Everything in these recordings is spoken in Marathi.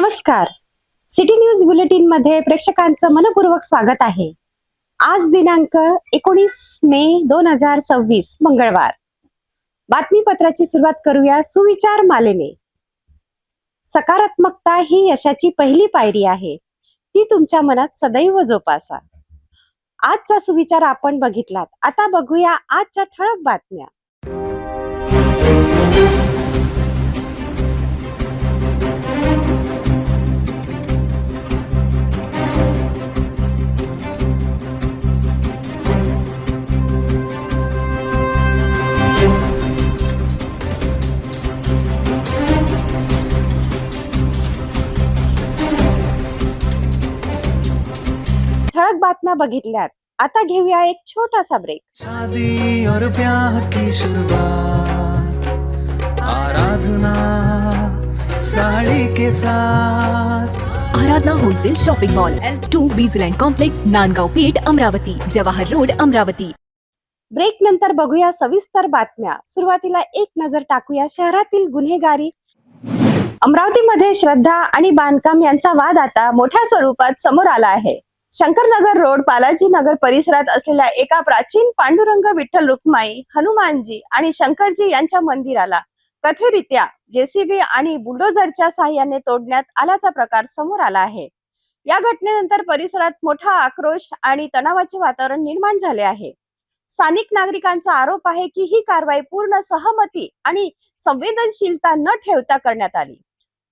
नमस्कार. सिटी न्यूज बुलेटिन मध्ये प्रेक्षकांचं मनपूर्वक स्वागत आहे. आज दिनांक 19 मे 2026 मंगळवार. बातमीपत्राची सुरुवात करूया सुविचार मालेने. सकारात्मकता ही यशाची पहिली पायरी आहे, ती तुमच्या मनात सदैव जोपासा. आजचा सुविचार आपण बघितलात. आता बघूया आजच्या ठळक बातम्या. ठळक बातम्या बघितल्यात. आता घेऊया एक छोटासा ब्रेक. शादी और ब्याह की शुरुआत आराधना साड़ी के साथ. Aradhana wholesale shopping mall L2 बीजलँड complex, Nandgaon Peth, Amravati, Jawahar road, Amravati. Break नंतर बघूया सविस्तर बातम्या. सुरुवातीला एक नजर टाकूया शहरातील गुन्हेगारी. अमरावतीमध्ये श्रद्धा आणि बांधकाम यांचा वाद आता मोठ्या स्वरूपात समोर आला आहे. शंकरनगर रोड बालाजी नगर परिसरात असलेल्या एका प्राचीन पांडुरंग विठ्ठल रुक्माई, हनुमानजी आणि शंकरजी यांच्या मंदिराला कथितरित्या जेसीबी आणि बुलडोझरच्या साहाय्याने तोडण्यात आल्याचा प्रकार समोर आला आहे. या घटनेनंतर परिसरात मोठा आक्रोश आणि तणावाचे वातावरण निर्माण झाले आहे. स्थानिक नागरिकांचा आरोप आहे की ही कारवाई पूर्ण सहमती आणि संवेदनशीलता न ठेवता करण्यात आली.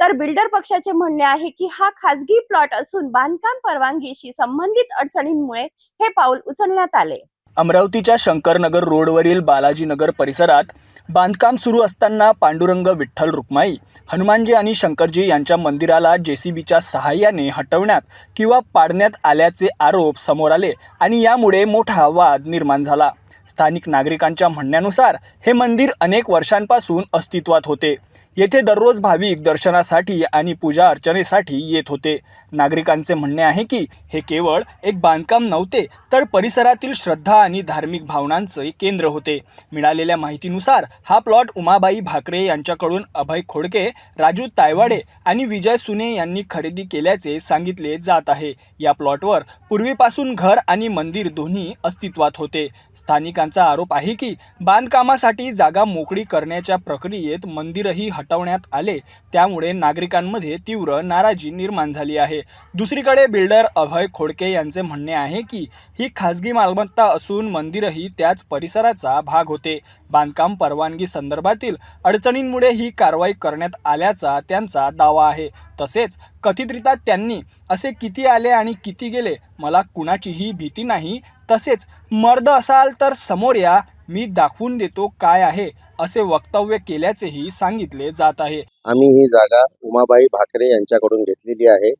तर बिल्डर पक्षाचे म्हणणे आहे की हा खासगी प्लॉट असून बांधकाम परवानगीशी संबंधित अडचणींमुळे हे पाऊल उचलण्यात आले. अमरावतीच्या शंकरनगर रोडवरील बालाजीनगर परिसरात बांधकाम सुरू असताना पांडुरंग विठ्ठल रुक्माई, हनुमानजी आणि शंकरजी यांच्या मंदिराला जेसीबीच्या सहाय्याने हटवण्यात किंवा पाडण्यात आल्याचे आरोप समोर आले आणि यामुळे मोठा वाद निर्माण झाला. स्थानिक नागरिकांच्या म्हणण्यानुसार हे मंदिर अनेक वर्षांपासून अस्तित्वात होते. येथे दररोज भाविक दर्शनासाठी आणि पूजा अर्चनेसाठी येत होते. नागरिकांचे म्हणणे आहे की हे केवळ एक बांधकाम नव्हते, तर परिसरातील श्रद्धा आणि धार्मिक भावनांचे केंद्र होते. मिळालेल्या माहितीनुसार हा प्लॉट उमाबाई भाकरे यांच्याकडून अभय खोडके, राजू तायवाडे आणि विजय सुने यांनी खरेदी केल्याचे सांगितले जात आहे. या प्लॉटवर पूर्वीपासून घर आणि मंदिर दोन्ही अस्तित्वात होते. स्थानिकांचा आरोप आहे की बांधकामासाठी जागा मोकळी करण्याच्या प्रक्रियेत मंदिरही हटवण्यात आले, त्यामुळे नागरिकांमध्ये तीव्र नाराजी निर्माण झाली आहे. दुसरीकडे बिल्डर अभय खोडके यांचे म्हणणे आहे की ही खासगी मालमत्ता असून मंदिरही त्याच परिसराचा भाग होते. बांधकाम परवानगी संदर्भातील अडचणींमुळे ही कारवाई करण्यात आल्याचा त्यांचा दावा आहे. तसेच कथितरित्या त्यांनी असे किती आले आणि किती गेले, मला कुणाचीही भीती नाही. तसेच मर्द असाल तर समोर या, मी दाखवून देतो काय आहे, असे वक्तव्य केल्याचेही सांगितले जात आहे. आम्ही ही जागा उमाबाई भाकरे यांच्याकडून घेतलेली आहे.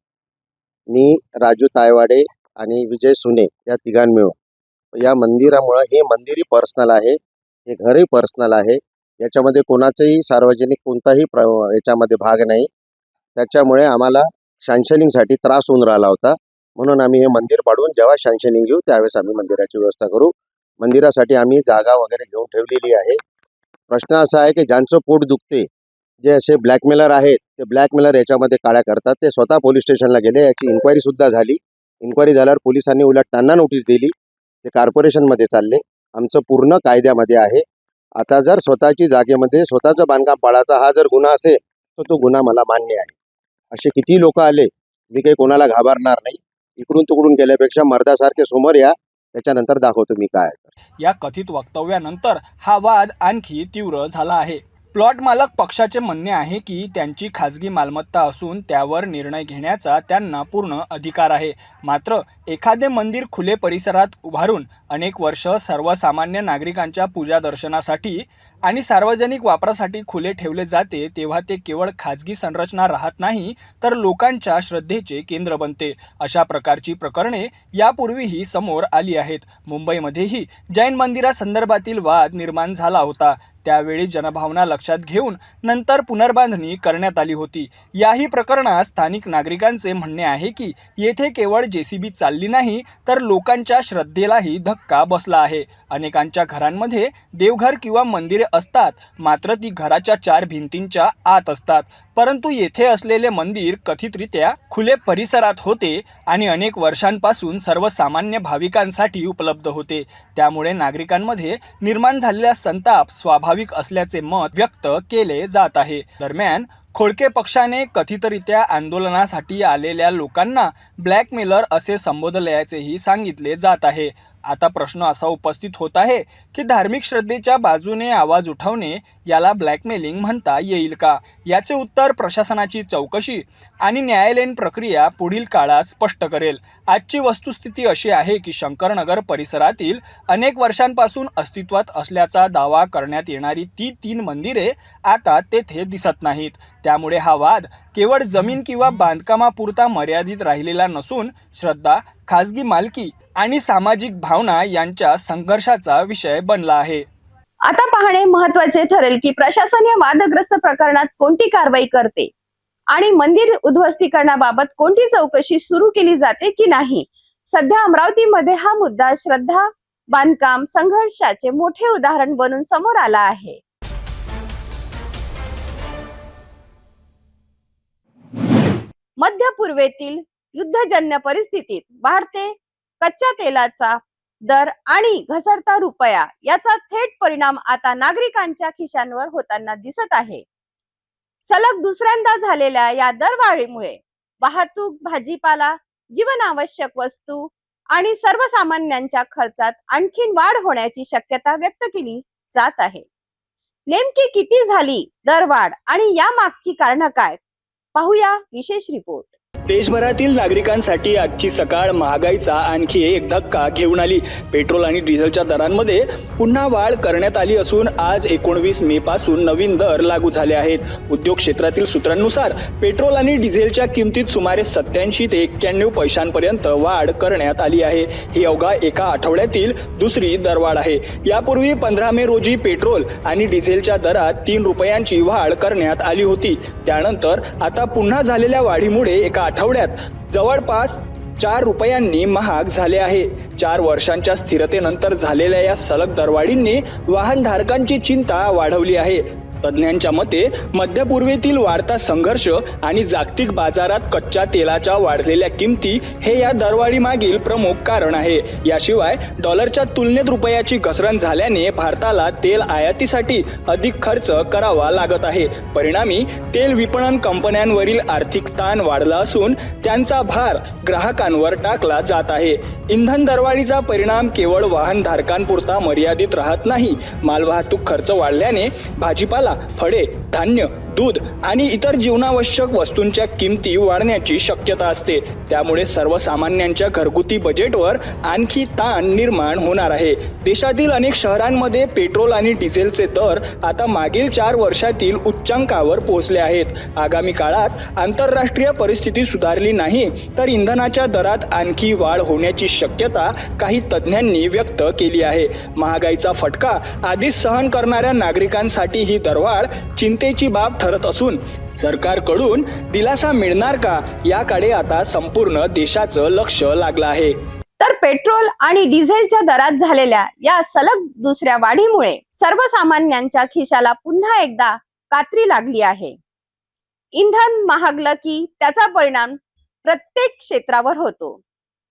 मी, राजू तायवाडे आणि विजय सुने या तिघां मिळून या मंदिरामुळे, हे मंदिरही पर्सनल आहे, हे घरही पर्सनल आहे. याच्यामध्ये कोणाचाही सार्वजनिक कोणताही याच्यामध्ये भाग नाही. त्याच्यामुळे आम्हाला शॅन्शनिंगसाठी त्रास होऊन राहिला होता. म्हणून आम्ही हे मंदिर पाडून जेव्हा शॅन्शनिंग घेऊ त्यावेळेस आम्ही मंदिराची व्यवस्था करू. मंदिरासाठी आम्ही जागा वगैरे घेऊन ठेवलेली आहे. प्रश्न असा आहे की ज्यांचं पोट दुखते, जे असे ब्लॅकमेलर आहेत, ते ब्लॅकमेलर याच्यामध्ये काळ्या करतात. ते स्वतः पोलीस स्टेशनला गेले, याची इन्क्वायरीसुद्धा झाली. इन्क्वायरी झाल्यावर पोलिसांनी उलट त्यांना नोटीस दिली. ते कॉर्पोरेशनमध्ये चालले. आमचं पूर्ण कायद्यामध्ये आहे. आता जर स्वतःची जागेमध्ये स्वतःचं बांधकाम पाळायचा हा जर गुन्हा असेल तर तो गुन्हा मला मान्य आहे. असे किती लोक आले, मी काही कोणाला घाबरणार नाही. इकडून तिकडून गेल्यापेक्षा मर्दासारखे समोर या, त्याच्यानंतर दाखवतो मी काय. या कथित वक्तव्यानंतर हा वाद आणखी तीव्र झाला आहे. प्लॉट मालक पक्षाचे म्हणणे आहे की त्यांची खाजगी मालमत्ता असून त्यावर निर्णय घेण्याचा त्यांना पूर्ण अधिकार आहे. मात्र एखादे मंदिर खुले परिसरात उभारून अनेक वर्ष सर्वसामान्य नागरिकांच्या पूजा दर्शनासाठी आणि सार्वजनिक वापरासाठी खुले ठेवले जाते, तेव्हा ते केवळ खाजगी संरचना राहत नाही, तर लोकांच्या श्रद्धेचे केंद्र बनते. अशा प्रकारची प्रकरणे यापूर्वीही समोर आली आहेत. मुंबईमध्येही जैन मंदिरासंदर्भातील वाद निर्माण झाला होता. त्यावेळी जनभावना लक्षात घेऊन नंतर पुनर्बांधणी करण्यात आली होती. याही प्रकरणात स्थानिक नागरिकांचे म्हणणे आहे की येथे केवळ जेसीबी चालली नाही, तर लोकांच्या श्रद्धेलाही धक्का बसला आहे. अनेकांच्या घरांमध्ये देवघर किंवा मंदिरे असतात, मात्र ती घराच्या 4 भिंतींच्या आत असतात. परंतु येथे असलेले मंदिर कथितरित्या खुले परिसरात होते आणि अनेक वर्षांपासून सर्वसामान्य भाविकांसाठी उपलब्ध होते. त्यामुळे नागरिकांमध्ये निर्माण झालेला संताप स्वाभाविक असल्याचे मत व्यक्त केले जात आहे. दरम्यान खोडके पक्षाने कथितरित्या आंदोलनासाठी आलेल्या लोकांना ब्लॅकमेलर असे संबोधल्याचेही सांगितले जात आहे. आता प्रश्न असा उपस्थित होत आहे की धार्मिक श्रद्धेच्या बाजूने आवाज उठवणे याला ब्लॅकमेलिंग म्हणता येईल का? याचे उत्तर प्रशासनाची चौकशी आणि न्यायालयीन प्रक्रिया पुढील काळात स्पष्ट करेल. आजची वस्तुस्थिती अशी आहे की शंकरनगर परिसरातील अनेक वर्षांपासून अस्तित्वात असल्याचा दावा करण्यात येणारी ती 3 मंदिरे आता तेथे दिसत नाहीत. त्यामुळे हा वाद केवळ जमीन किंवा बांधकामापुरता मर्यादित राहिलेला नसून श्रद्धा, खाजगी मालकी आणि सामाजिक भावना यांच्या संघर्षाचा विषय बनला आहे. आता पाहणे महत्त्वाचे ठरेल की प्रशासन या वादग्रस्त प्रकरणात कोणती कारवाई करते आणि मंदिर उद्ध्वस्तीकरणाबाबत कोणती चौकशी सुरू केली जाते की नाही. सध्या अमरावतीमध्ये हा मुद्दा श्रद्धा बांधकाम संघर्षाचे मोठे उदाहरण बनून समोर आला आहे. मध्य पूर्वेतील युद्धजन्य परिस्थितीत वाढते कच्च्या तेलाचा दर आणि घसरता रुपया याचा थेट परिणाम आता नागरिकांच्या खिशांवर होताना दिसत आहे. सलग दुसऱ्यांदा झालेल्या या दरवाढीमुळे वाहतूक, भाजीपाला, जीवनावश्यक वस्तू आणि सर्वसामान्यांच्या खर्चात आणखीन वाढ होण्याची शक्यता व्यक्त केली जात आहे. नेमकी किती झाली दरवाढ आणि या मागची कारणं काय, पाहूया विशेष रिपोर्ट. देशभरातील नागरिकांसाठी आजची सकाळ महागाईचा आणखी एक धक्का घेऊन आली. पेट्रोल आणि डिझेलच्या दरांमध्ये पुन्हा वाढ करण्यात आली असून आज 19 मे पासून नवीन दर लागू झाले आहेत. उद्योग क्षेत्रातील सूत्रांनुसार पेट्रोल आणि डिझेलच्या किमतीत सुमारे 87 ते 91 पैशांपर्यंत वाढ करण्यात आली आहे. ही अवघा एका आठवड्यातील दुसरी दरवाढ आहे. यापूर्वी 15 मे रोजी पेट्रोल आणि डिझेलच्या दरात 3 रुपयांची वाढ करण्यात आली होती. त्यानंतर आता पुन्हा झालेल्या वाढीमुळे एका आठवड्यात जवळपास 4 रुपयांनी महाग झाले आहे. 4 वर्षांच्या स्थिरतेनंतर झालेल्या या सलग दरवाढींनी वाहनधारकांची चिंता वाढवली आहे. तज्ज्ञांच्या मते मध्य पूर्वेतील वाढता संघर्ष आणि जागतिक बाजारात कच्च्या तेलाच्या वाढलेल्या किमती हे या दरवाढी मागील प्रमुख कारण आहे. याशिवाय डॉलरच्या तुलनेत रुपयाची घसरण झाल्याने भारताला तेल आयातीसाठी अधिक खर्च करावा लागत आहे. परिणामी तेल विपणन कंपन्यांवरील आर्थिक ताण वाढला असून त्यांचा भार ग्राहकांवर टाकला जात आहे. इंधन दरवाढीचा परिणाम केवळ वाहनधारकांपुरता मर्यादित राहत नाही. मालवाहतूक खर्च वाढल्याने भाजीपाला, फळे, धान्य, दूध आणि इतर जीवनावश्यक वस्तूंच्या किमती वाढण्याची शक्यता असते. त्यामुळे सर्वसामान्यांच्या घरगुती बजेटवर आणखी ताण निर्माण होणार आहे. देशातील अनेक शहरांमध्ये पेट्रोल आणि डिझेलचे दर आता मागील 4 वर्षातील उच्चांकावर पोहोचले आहेत. आगामी काळात आंतरराष्ट्रीय परिस्थिती सुधारली नाही तर इंधनाच्या दरात आणखी वाढ होण्याची शक्यता काही तज्ज्ञांनी व्यक्त केली आहे. महागाईचा फटका आधीच सहन करणाऱ्या नागरिकांसाठी ही दरवाढ चिंतेची बाब ठरत असून सरकारकडून दिलासा मिळणार का याकडे आता संपूर्ण देशाचं लक्ष लागलं आहे. तर पेट्रोल आणि डिझेलच्या दरात झालेल्या या सलग दुसऱ्या वाढीमुळे सर्वसामान्यांच्या खिशाला पुन्हा एकदा कात्री लागली आहे. इंधन महागलं की त्याचा परिणाम प्रत्येक क्षेत्रावर होतो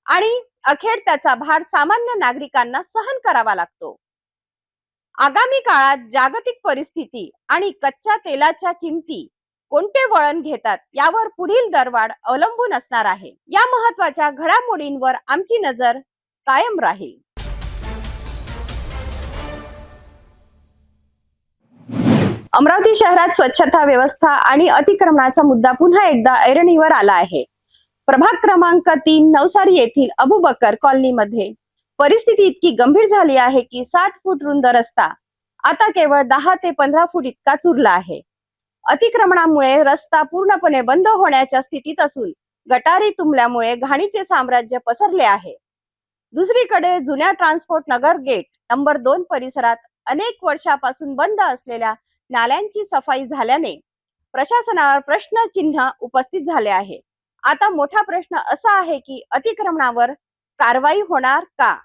आणि अखेर त्याचा भार सामान्य नागरिकांना सहन करावा लागतो. आगामी काळात जागतिक परिस्थिती आणि कच्च्या तेलाच्या किमती कोणते वळण घेतात यावर पुढील दरवाढ अवलंबून असणार आहे. या महत्त्वाच्या घडामोडींवर आमची नजर कायम राहील. अमरावती शहरात स्वच्छता व्यवस्था आणि अतिक्रमणाचा मुद्दा पुन्हा एकदा ऐरणीवर आला आहे. प्रभाग क्रमांक 3 नवसारी येथील अबुबकर कॉलनीमध्ये परिस्थिती इतकी गंभीर झाली आहे की 60 फूट रुंद रस्ता आता केवळ 10 ते 15 फूट इतकाच उरला आहे. अतिक्रमणामुळे रस्ता पूर्णपणे बंद होण्याच्या स्थितीत असून गटारी तुंबल्यामुळे घाणीचे साम्राज्य पसरले आहे. दुसरीकडे जुन्या ट्रान्सपोर्ट नगर गेट नंबर 2 परिसरात अनेक वर्षापासून बंद असलेल्या नाल्यांची सफाई झाल्याने प्रशासनावर प्रश्नचिन्ह उपस्थित झाले आहे. आता मोठा प्रश्न असा आहे की अतिक्रमणावर कारवाई होणार का?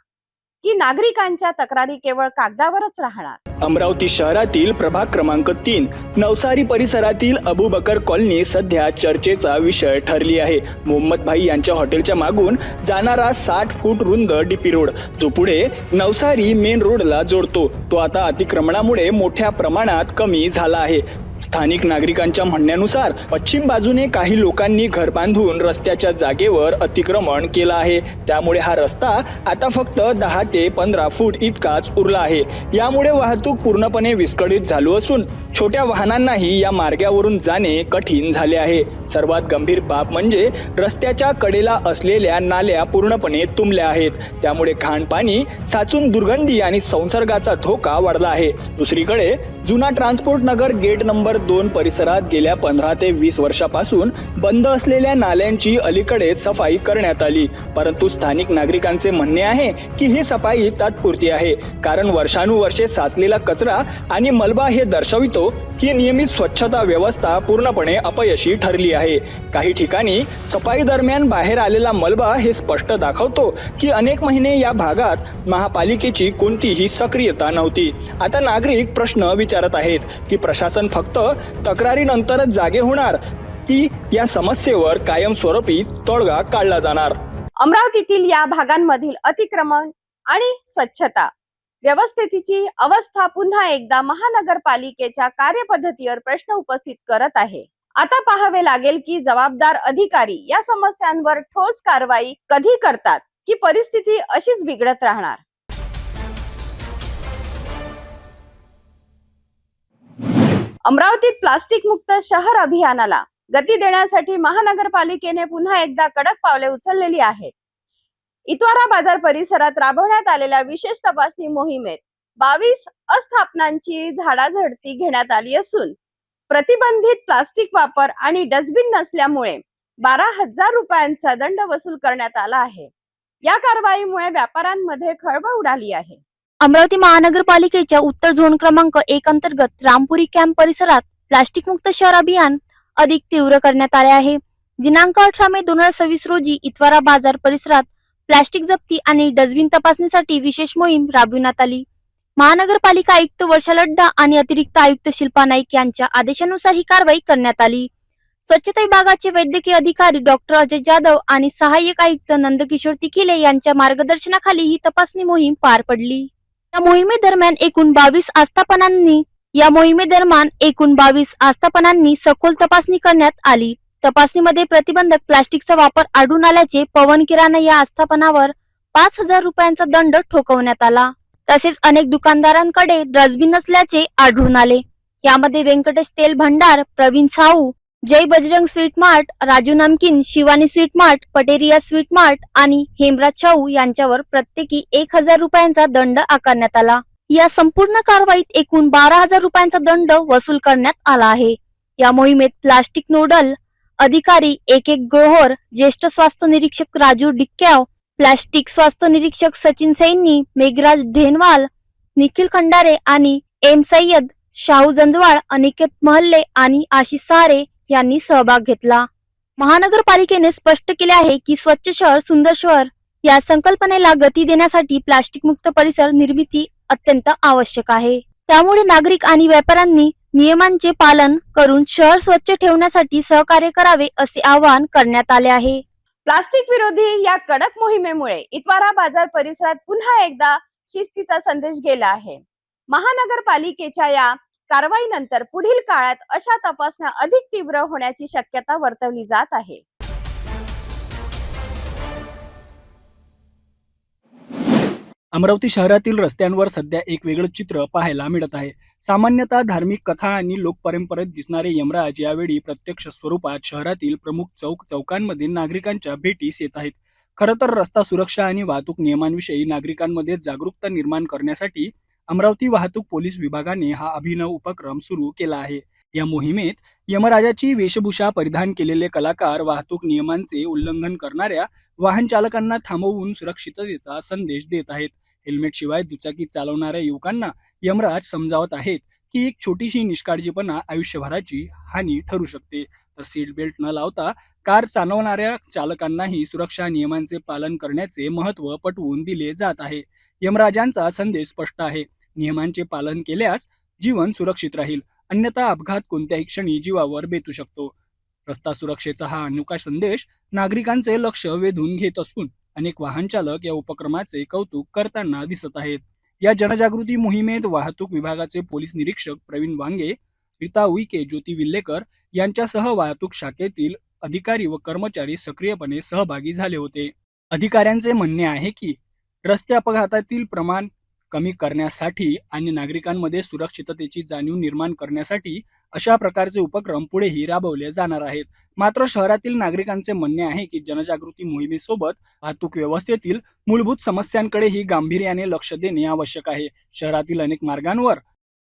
की नागरिकांच्या तक्रारी केवळ कागदावरच राहणार? अमरावती शहरातील प्रभाग क्रमांक 3 नवसारी परिसरातील अबूबकर कॉलनी सध्या चर्चेचा विषय ठरली आहे. मोहम्मद भाई यांच्या हॉटेलच्या मागून जाणारा 60 फूट रुंद डीपी रोड जो पुढे नवसारी मेन रोडला जोडतो तो आता अतिक्रमणामुळे मोठ्या प्रमाणात कमी झाला आहे. स्थानिक नागरिकांच्या म्हणण्यानुसार पश्चिम बाजूने काही लोकांनी घर बांधून रस्त्याच्या जागेवर अतिक्रमण केलं आहे. त्यामुळे हा रस्ता आता फक्त 10 ते 15 फूट इतकाच उरला आहे. यामुळे वाहतूक पूर्णपणे विस्कळीत झाली असून छोट्या वाहनांनाही या मार्गावरून जाणे कठीण झाले आहे. सर्वात गंभीर बाब म्हणजे रस्त्याच्या कडेला असलेल्या नाल्या पूर्णपणे तुंबल्या आहेत. त्यामुळे घाणपाणी साचून दुर्गंधी आणि संसर्गाचा धोका वाढला आहे. दुसरीकडे जुना ट्रान्सपोर्ट नगर गेट नंबर 2 परिसरात गेल्या 15 ते 20 वर्षापासून बंद असलेल्या नाल्यांची अलीकडेच सफाई करण्यात आली. परंतु स्थानिक नागरिकांचे म्हणणे आहे की ही सफाई तात्पुरती आहे, कारण वर्षानुवर्षे साचलेला कचरा आणि मलबा हे दर्शवितो की नियमित स्वच्छता व्यवस्था पूर्णपणे अपयशी ठरली आहे. काही ठिकाणी सफाई दरम्यान बाहेर आलेला मलबा हे स्पष्ट दाखवतो की अनेक महिने या भागात महापालिकेची कोणतीही सक्रियता नव्हती. आता नागरिक प्रश्न विचारत आहेत की प्रशासन फक्त तक्रारीनंतरच जागे होणार की या समस्येवर कायमस्वरूपी तोडगा काढला जाणार? अमरावतीतील या भागांमधील अतिक्रमण आणि स्वच्छता व्यवस्थेची अवस्था पुन्हा एकदा महानगरपालिकेच्या कार्यपद्धतीवर प्रश्न उपस्थित करत आहे. आता पाहावे लागेल की जबाबदार अधिकारी या समस्यांवर ठोस कारवाई कधी करतात की परिस्थिती अशीच बिघडत राहणार. अमरावतीत प्लास्टिक मुक्त शहर अभियानाला गती देण्यासाठी महानगरपालिकेने पुन्हा एकदा कडक पावले उचललेली आहेत. इतवारा बाजार परिसरात राबवण्यात आलेल्या विशेष तपासणी मोहिमेत 22 आस्थापनांची झाडाझडती घेण्यात आली असून प्रतिबंधित प्लास्टिक वापर आणि डस्टबिन नसल्यामुळे 12,000 रुपयांचा दंड वसूल करण्यात आला आहे. या कारवाईमुळे व्यापाऱ्यांमध्ये खळबळ उडाली आहे. अमरावती महानगरपालिकेच्या उत्तर झोन क्रमांक 1 अंतर्गत रामपुरी कॅम्प परिसरात प्लास्टिक मुक्त शहर अभियान अधिक तीव्र करण्यात आले आहे. दिनांक 18 मे 2026 रोजी इतवारा बाजार परिसरात प्लास्टिक जप्ती आणि डस्टबिन तपासणीसाठी विशेष मोहीम राबविण्यात आली. महानगरपालिका आयुक्त वर्षा लड्डा आणि अतिरिक्त आयुक्त शिल्पा नाईक यांच्या आदेशानुसार ही कारवाई करण्यात आली. स्वच्छता विभागाचे वैद्यकीय अधिकारी डॉक्टर अजय जाधव आणि सहाय्यक आयुक्त नंदकिशोर तिकिले यांच्या मार्गदर्शनाखाली ही तपासणी मोहीम पार पडली. या मोहिमेदरम्यान एकूण 22 आस्थापनांनी सखोल तपासणी करण्यात आली. तपासणीमध्ये प्रतिबंधक प्लास्टिकचा वापर आढळून आल्याचे पवन किराणा या आस्थापनावर 5,000 रुपयांचा दंड ठोकवण्यात आला. तसेच अनेक दुकानदारांकडे डस्टबिन नसल्याचे आढळून आले. यामध्ये व्यंकटेश तेल भंडार, Praveen Sahu, Jai Bajrang sweet mart, Raju Namkeen, Shivani sweet mart, Pateria sweet mart आणि हेमराज शाहू यांच्यावर प्रत्येकी 1,000 रुपयांचा दंड आकारण्यात आला. या संपूर्ण कारवाईत एकूण 12,000 रुपयांचा दंड वसूल करण्यात आला आहे. या मोहिमेत प्लास्टिक नोडल अधिकारी एक ग्रोहर, ज्येष्ठ स्वास्थ्य निरीक्षक राजू डिक्क्याव, प्लास्टिक स्वास्थ्य निरीक्षक सचिन सैनी, मेघराज ढेनवाल, निखिल खंडारे आणि एम सय्यद, शाहू जंजवाळ, अनिकेत महल्ले आणि आशिष सहारे यांनी सहभाग घेतला. महानगरपालिकेने स्पष्ट केले आहे की स्वच्छ शहर सुंदर शहर या संकल्पनेला गती देण्यासाठी प्लास्टिक मुक्त परिसर निर्मिती अत्यंत आवश्यक आहे. त्यामुळे नागरिक आणि व्यापाऱ्यांनी नियमांचे पालन करून शहर स्वच्छ ठेवण्यासाठी सहकार्य करावे असे आवाहन करण्यात आले आहे. प्लास्टिक विरोधी या कडक मोहिमेमुळे इतवारा बाजार परिसरात पुन्हा एकदा शिस्तीचा संदेश गेला आहे. महानगरपालिकेच्या या कारवाईनंतर पुढील काळात अशा तपासण्या अधिक तीव्र होण्याची शक्यता वर्तवली जात आहे. अमरावती शहरातील रस्त्यांवर सध्या एक वेगळं चित्र पाहायला मिळत आहे. सामान्यतः धार्मिक कथा आणि लोकपरंपरेत दिसणारे यमराज यावेळी प्रत्यक्ष स्वरूपात शहरातील प्रमुख चौकांमध्ये नागरिकांच्या भेटीस येत आहेत. खरं तर रस्ता सुरक्षा आणि वाहतूक नियमांविषयी नागरिकांमध्ये जागरूकता निर्माण करण्यासाठी अमरावती वाहतूक पोलीस विभागाने हा अभिनव उपक्रम सुरू केला आहे. या मोहिमेत यमराजाची वेशभूषा परिधान केलेले कलाकार वाहतूक नियमांचे उल्लंघन करणाऱ्या वाहन चालकांना थांबवून सुरक्षिततेचा संदेश देत आहेत. हेल्मेट शिवाय दुचाकी चालवणाऱ्या युवकांना यमराज समजावत आहेत की एक छोटीशी निष्काळजीपणा आयुष्यभराची हानी ठरू शकते. तर सीट बेल्ट न लावता कार चालवणाऱ्या चालकांनाही सुरक्षा नियमांचे पालन करण्याचे महत्त्व पटवून दिले जात आहे. यमराजांचा संदेश स्पष्ट आहे. नियमांचे पालन केल्यास जीवन सुरक्षित राहील, अन्यथा अपघात कोणत्याही क्षणी जीवावर बेतू शकतो. रस्ता सुरक्षेचा हा अनोखा संदेश नागरिकांचे लक्ष वेधून घेत असून अनेक वाहन चालक या उपक्रमाचे कौतुक करताना दिसत आहेत. या जनजागृती मोहिमेत वाहतूक विभागाचे पोलीस निरीक्षक प्रवीण वांगे, रीता उईके, ज्योती विल्लेकर यांच्यासह वाहतूक शाखेतील अधिकारी व कर्मचारी सक्रियपणे सहभागी झाले होते. अधिकाऱ्यांचे म्हणणे आहे की रस्ते अपघातातील प्रमाण कमी करण्यासाठी आणि नागरिकांमध्ये सुरक्षिततेची जाणीव निर्माण करण्यासाठी अशा प्रकारचे उपक्रम पुढेही राबवले जाणार आहेत. मात्र शहरातील नागरिकांचे म्हणणे आहे की जनजागृती मोहिमेसोबत वाहतूक व्यवस्थेतील मूलभूत समस्यांकडेही गांभीर्याने लक्ष देणे आवश्यक आहे. शहरातील अनेक मार्गांवर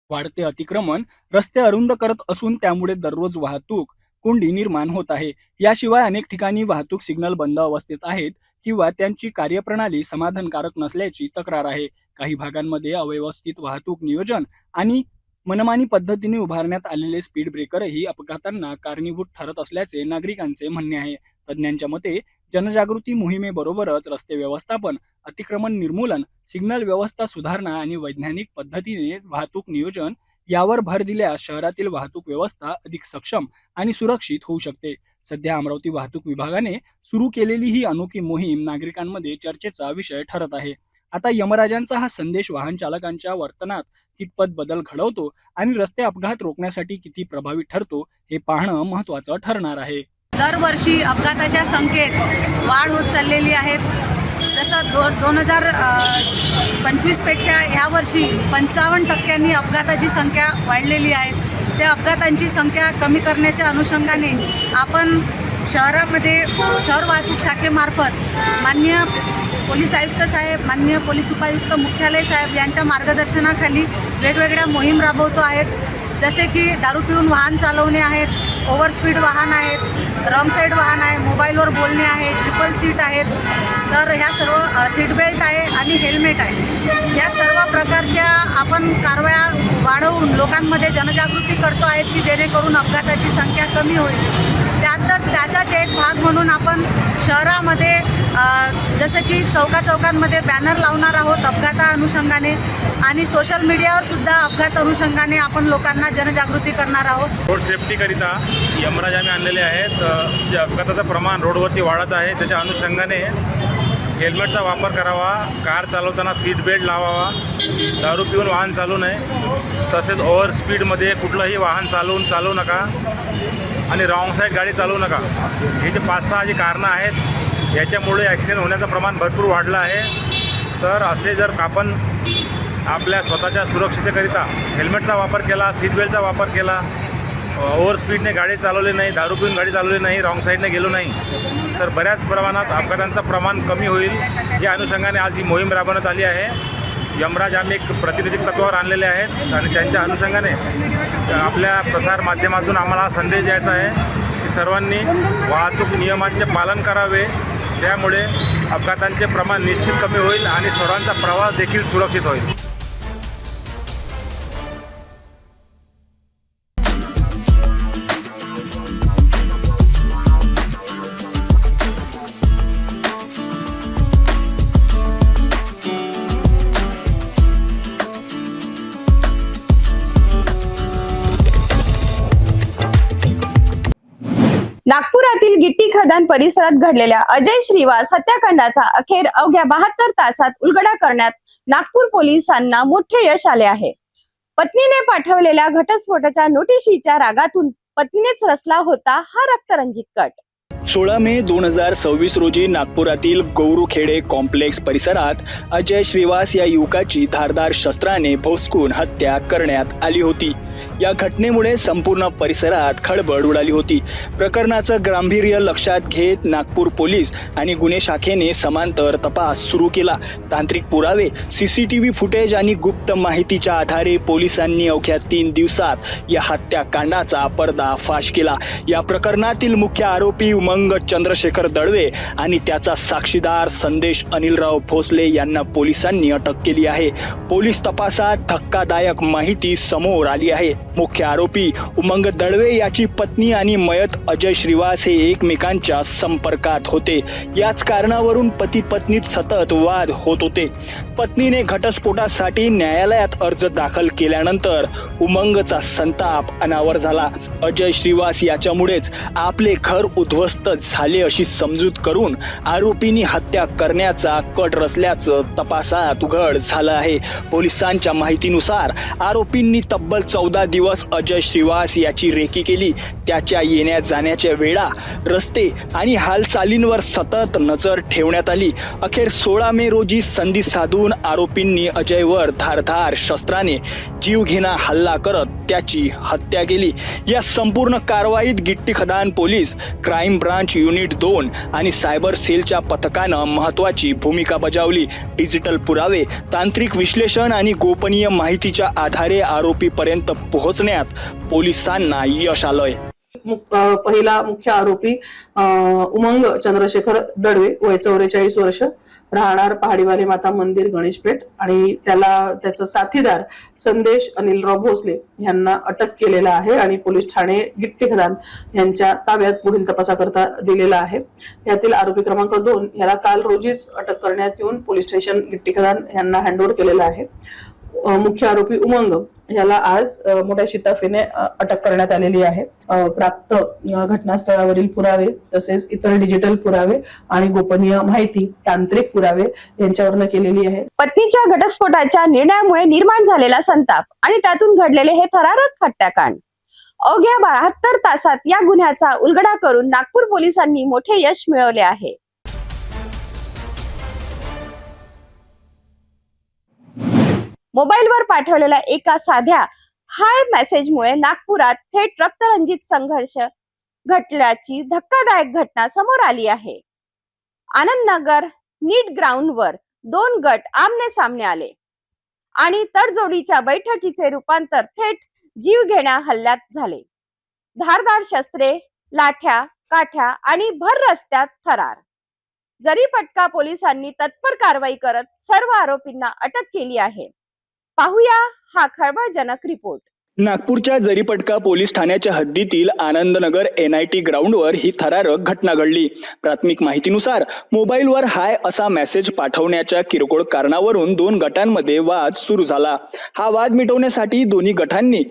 वाढते अतिक्रमण रस्ते अरुंद करत असून त्यामुळे दररोज वाहतूक कोंडी निर्माण होत आहे. याशिवाय अनेक ठिकाणी वाहतूक सिग्नल बंद अवस्थेत आहेत किंवा त्यांची कार्यप्रणाली समाधानकारक नसल्याची तक्रार आहे. काही भागांमध्ये अव्यवस्थित वाहतूक नियोजन आणि मनमानी पद्धतीने उभारण्यात आलेले स्पीड ब्रेकरही अपघातांना कारणीभूत ठरत असल्याचे नागरिकांचे म्हणणे आहे. तज्ज्ञांच्या मते जनजागृती मोहिमेबरोबरच रस्ते व्यवस्थापन, अतिक्रमण निर्मूलन, सिग्नल व्यवस्था सुधारणा आणि वैज्ञानिक पद्धतीने वाहतूक नियोजन यावर भर दिल्यास शहरातील वाहतूक व्यवस्था अधिक सक्षम आणि सुरक्षित होऊ शकते. सध्या अमरावती वाहतूक विभागाने सुरू केलेली ही अनोखी मोहीम नागरिकांमध्ये चर्चेचा विषय ठरत आहे. आता यमराजांचा हा संदेश वाहन चालकांच्या वर्तनात कितपत बदल घडवतो आणि रस्ते अपघात रोखण्यासाठी किती प्रभावी ठरतो हे पाहणं महत्त्वाचं ठरणार आहे. दरवर्षी अपघाताच्या संख्येत वाढ होत चाललेली आहे. जसं 2025पेक्षा यावर्षी 55% अपघाताची संख्या वाढलेली आहे. त्या अपघातांची संख्या कमी करण्याच्या अनुषंगाने आपण शहरामध्ये शहर वाहतूक शाखेमार्फत माननीय पोलीस आयुक्त साहेब, माननीय पोलीस उपायुक्त मुख्यालय साहेब यांच्या मार्गदर्शनाखाली वेगवेगळ्या मोहीम राबवतो आहेत. जसे की दारू पिऊन वाहन चालवणे आहेत, ओव्हरस्पीड वाहन आहेत, रॉंग साईड वाहन आहे, मोबाईलवर बोलणे आहे, ट्रिपल सीट आहेत. तर ह्या सर्व सीट बेल्ट आहे आणि हेल्मेट आहे. या सर्व प्रकारच्या आपण कारवाया वाढवून लोकांमध्ये जनजागृती करतो आहेत की जेणेकरून अपघाताची संख्या कमी होईल. त्याचाच एक भाग म्हणून आपण शहरामध्ये जसं की चौकांमध्ये बॅनर लावणार आहोत अपघाता अनुषंगाने आणि सोशल मीडियावर सुद्धा अपघात अनुषंगाने आपण लोकांना जनजागृती करणार आहोत. रोड सेफ्टीकरिता यमराज आम्ही आणलेले आहेत. जे अपघाताचं प्रमाण रोडवरती वाढत आहे त्याच्या अनुषंगाने हेल्मेटचा वापर करावा, कार चालवताना सीट बेल्ट लावावा, दारू पिऊन वाहन चालवू नये, तसेच ओव्हर स्पीडमध्ये कुठलंही वाहन चालवू नका आणि रॉंग साईड गाडी चालवू नका. हे जे 5-6 जी कारणं आहेत याच्यामुळे ॲक्सिडेंट होण्याचं प्रमाण भरपूर वाढलं आहे. तर असे जर आपण आपल्या स्वतःच्या सुरक्षिततेकरिता हेल्मेटचा वापर केला, सीट बेल्टचा वापर केला, ओव्हर स्पीडने गाडी चालवली नाही, दारू पिऊन गाडी चालवली नाही, रॉंग साईडने गेलो नाही, तर बऱ्याच प्रमाणात अपघातांचं प्रमाण कमी होईल. या अनुषंगाने आज ही मोहीम राबवण्यात आली आहे. यमराज आम्ही एक प्रातिनिधिक तत्त्वावर आणलेले आहेत आणि त्यांच्या अनुषंगाने आपल्या प्रसार माध्यमातून आम्हाला संदेश द्यायचा आहे की सर्वांनी वाहतूक नियमांचे पालन करावे. त्यामुळे अपघातांचे प्रमाण निश्चित कमी होईल आणि सर्वांचा प्रवास देखील सुरक्षित होईल. नागपुरातील गिट्टी खदान परिसरात घडलेल्या अजय श्रीवास हत्याकांडाचा अखेर अवघ्या 72 तासात उलगडा करण्यात नागपूर पोलिसांना मोठे यश आले आहे. पत्नीने पाठवलेल्या घटस्फोटाच्या नोटिशीच्या रागातून पत्नीनेच रचला होता हा रक्तरंजित कट. 16 मे 2026 रोजी नागपुरातील गौरूखेडे कॉम्प्लेक्स परिसरात अजय श्रीवास या युवकाची धारदार शस्त्राने भोसकून हत्या करण्यात आली होती. या घटनेमुळे संपूर्ण परिसरात खळबळ उडाली होती. प्रकरणाचं गांभीर्य लक्षात घेत नागपूर पोलीस आणि गुन्हे शाखेने समांतर तपास सुरू केला. तांत्रिक पुरावे, CCTV फुटेज आणि गुप्त माहितीच्या आधारे पोलिसांनी अवघ्या 3 दिवसात या हत्याकांडाचा पर्दाफाश केला. या प्रकरणातील मुख्य आरोपी उमंग चंद्रशेखर दळवे आणि त्याचा साक्षीदार संदेश अनिलराव भोसले यांना पोलिसांनी अटक केली आहे. पोलीस तपासात धक्कादायक माहिती समोर आली आहे. मुख्य आरोपी उमंग दळवे याची पत्नी आणि मयत अजय श्रीवास हे एकमेकांच्या संपर्कात होते. याच कारणावरून पती पत्नीत सतत वाद होत होते. पत्नीने घटस्फोटासाठी न्यायालयात अर्ज दाखल केल्यानंतर उमंगचा संताप अनावर झाला. अजय श्रीवास याच्यामुळेच आपले घर उद्ध्वस्त झाले अशी समजूत करून आरोपींनी हत्या करण्याचा कट रचल्याचं तपासात उघड झालं आहे. पोलिसांच्या माहितीनुसार आरोपींनी तब्बल 14 दिवस अजय श्रीवास याची रेकी केली. त्याच्या येण्या जाण्याच्या वेळा, रस्ते आणि हालचालींवर सतत नजर ठेवण्यात आली. अखेर 16 मे रोजी संधी साधून आरोपींनी अजयवर धारधार शस्त्राने जीवघेणा हल्ला करत त्याची हत्या केली. या संपूर्ण कारवाईत गिट्टी खदान पोलीस, क्राईम ब्रांच युनिट 2 आणि सायबर सेलच्या पथकानं महत्त्वाची भूमिका बजावली. डिजिटल पुरावे, तांत्रिक विश्लेषण आणि गोपनीय माहितीच्या आधारे आरोपीपर्यंत पोहोचण्यात पोलिसांना यश आलंय. पहिला मुख्य आरोपी उमंग चंद्रशेखर दळवे, वय 44 वर्ष, राहणार पहाडीवाले माता मंदिर, गणेशपेठ, आणि त्याचा साथीदार संदेश अनिलराव भोसले यांना अटक केलेला आहे आणि पोलीस ठाणे गिट्टी खदान यांच्या ताब्यात पुढील तपासाकरता दिलेला आहे. यातील आरोपी क्रमांक 2 याला काल रोजीच अटक करण्यात येऊन पोलीस स्टेशन गिट्टी खदान यांना हँडओव्हर केलेला आहे. मुख्य आरोपी उमंग याला आज मोठ्या शिताफीने अटक करण्यात आलेली आहे. प्राप्त घटनास्थळावरील पुरावे तसेच इतर डिजिटल पुरावे आणि गोपनीय माहिती, तांत्रिक पुरावे यांच्यावरनं केलेली आहे. पत्नीच्या घटस्फोटाच्या निर्णयामुळे निर्माण झालेला संताप आणि त्यातून घडलेले हे थरारक हत्याकांड. अवघ्या 72 तासात या गुन्ह्याचा उलगडा करून नागपूर पोलिसांनी मोठे यश मिळवले आहे. मोबाईलवर पाठवलेल्या एका साध्या हाय मेसेजमुळे नागपुरात थेट रक्तरंजित संघर्ष घडल्याची धक्कादायक घटना समोर आली आहे. आनंदनगर नीट ग्राउंडवर 2 गट आमने सामने आले आणि तडजोडीच्या बैठकीचे रूपांतर थेट जीवघेण्या हल्ल्यात झाले. धारदार शस्त्रे, लाठ्या, काठ्या आणि भर रस्त्यात थरार. जरीपटका पोलिसांनी तत्पर कारवाई करत सर्व आरोपींना अटक केली आहे. पाहूया हा खळबळजनक रिपोर्ट. नागपूरच्या जरीपटका पोलीस ठाण्याच्या हद्दीतील आनंदनगर NIT ग्राउंडवर ही थरारक घटना घडली. प्राथमिक माहितीनुसार मोबाईलवर हाय असा मेसेज पाठवण्याच्या किरकोळ कारणावरून 2 गटांमध्ये वाद सुरू झाला. हा वाद मिटवण्यासाठी दोन्ही गटांनी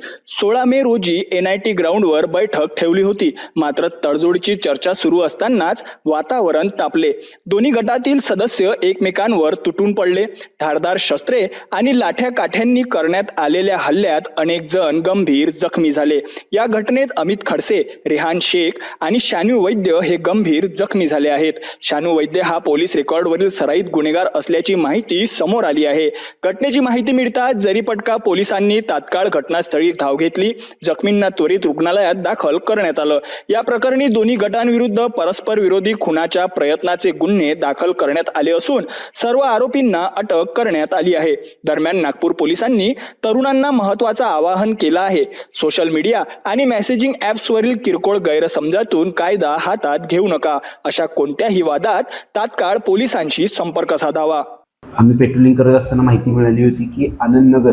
16 मे रोजी NIT ग्राउंडवर बैठक ठेवली होती. मात्र तडजोडीची चर्चा सुरू असतानाच वातावरण तापले. दोन्ही गटातील सदस्य एकमेकांवर तुटून पडले. धारदार शस्त्रे आणि लाठ्या काठ्यांनी करण्यात आलेल्या हल्ल्यात अनेक जण गंभीर जखमी झाले. या घटनेत अमित खडसे, रेहान शेख आणि शानू वैद्य हे गंभीर जखमी झाले आहेत. शानू वैद्य हा पोलीस रेकॉर्डवरील सराईत गुन्हेगार असल्याची माहिती समोर आली आहे. घटनेची माहिती मिळताच जरीपटका पोलिसांनी तात्काळ घटनास्थळी धाव घेतली. जखमींना त्वरित रुग्णालयात दाखल करण्यात आलं. या प्रकरणी दोन्ही गटांविरुद्ध परस्पर विरोधी खुनाच्या प्रयत्नाचे गुन्हे दाखल करण्यात आले असून सर्व आरोपींना अटक करण्यात आली आहे. दरम्यान नागपूर पोलिसांनी तरुणांना महत्त्वाचं आवाहन केला आहे. सोशल मीडिया आणि मेसेजिंग ॲप्सवरील किरकोळ गैरसमजातून कायदा हातात घेऊ नका. अशा कोणत्याही वादात तात्काळ पोलिसांशी संपर्क साधावा. आम्ही पेट्रोलिंग करत असताना माहिती मिळाली होती की आनंदनगर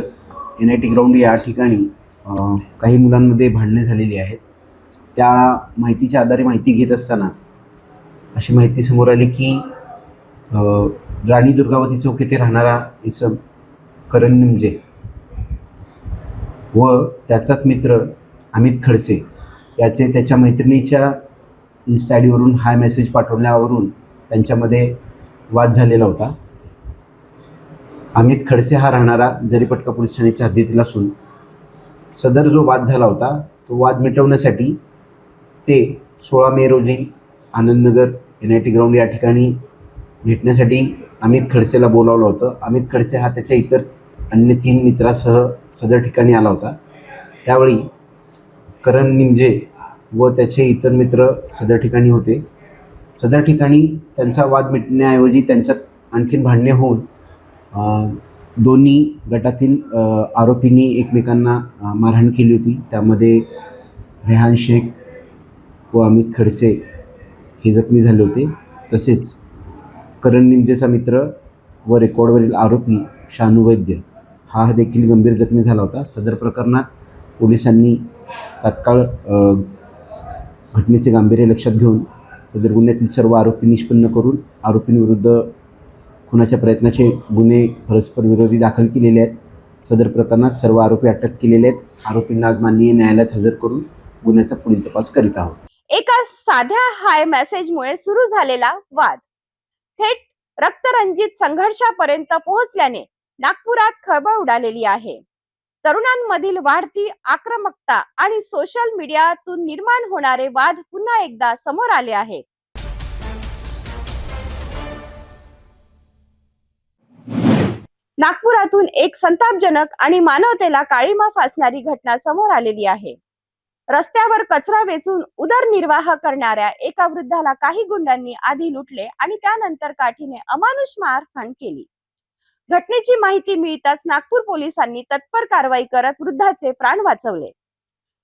NIT ग्राउंड या ठिकाणी काही मुलांमध्ये भांडणे झालेली आहेत. त्या माहितीच्या आधारे माहिती घेत असताना अशी माहिती समोर आली की राणी दुर्गावती चौक येथे राहणारा इसम करण निमजे व त्याचाच मित्र अमित खडसे याचे त्याच्या मैत्रिणीच्या इन्स्टा आयडीवरून हाय मेसेज पाठवण्यावरून त्यांच्यामध्ये वाद झालेला होता. अमित खडसे हा राहणारा जरीपटका पोलीस ठाण्याच्या हद्दीतील असून सदर जो वाद झाला होता तो वाद मिटवण्यासाठी ते 16 मे रोजी आनंदनगर NIT ग्राउंड या ठिकाणी भेटण्यासाठी अमित खडसेला बोलावलं होतं. अमित खडसे हा त्याच्या इतर अन्य 3 मित्रासह सदर ठिकाणी आला होता. त्यावेळी करण निमजे व त्याचे इतर मित्र सदर ठिकाणी होते. सदर ठिकाणी त्यांचा वाद मिटण्याऐवजी त्यांच्यात आणखीन भांडणे होऊन दोन्ही गटातील आरोपींनी एकमेकांना मारहाण केली होती. त्यामध्ये रेहान शेख व अमित खडसे हे जखमी झाले होते. तसेच करण निमजेचा मित्र व रेकॉर्डवरील आरोपी शानू वैद्य हा देखील गंभीर जखमी झाला होता. सदर प्रकरणात पोलिसांनी तात्काळ घटनेचे गांभीर्य लक्षात घेऊन सदर गुन्ह्यातील सर्व आरोपी निष्पन्न करून आरोपींविरुद्ध खुनाच्या प्रयत्नाचे गुन्हे परस्पर विरोधी दाखल केलेले आहेत. सदर प्रकरणात सर्व आरोपी अटक केलेले आहेत. आरोपींना आज माननीय न्यायालयात हजर करून गुन्ह्याचा पुढील तपास करीत आहोत. एका साध्या हाय मेसेजमुळे सुरू झालेला वाद थेट रक्तरंजित संघर्षापर्यंत पोहोचल्याने नागपुरात खळबळ उडालेली आहे. तरुणांमधील वाढती आक्रमकता आणि सोशल मीडियातून निर्माण होणारे वाद पुन्हा एकदा समोर आले आहेत. नागपुरातून एक संतापजनक आणि मानवतेला काळीमा फासणारी घटना समोर आलेली आहे. रस्त्यावर कचरा वेचून उदरनिर्वाह करणाऱ्या एका वृद्धाला काही गुंडांनी आधी लुटले आणि त्यानंतर काठीने अमानुष मारहाण केली. घटनेची माहिती मिळताच नागपूर पोलिसांनी तत्पर कारवाई करत वृद्धाचे प्राण वाचवले.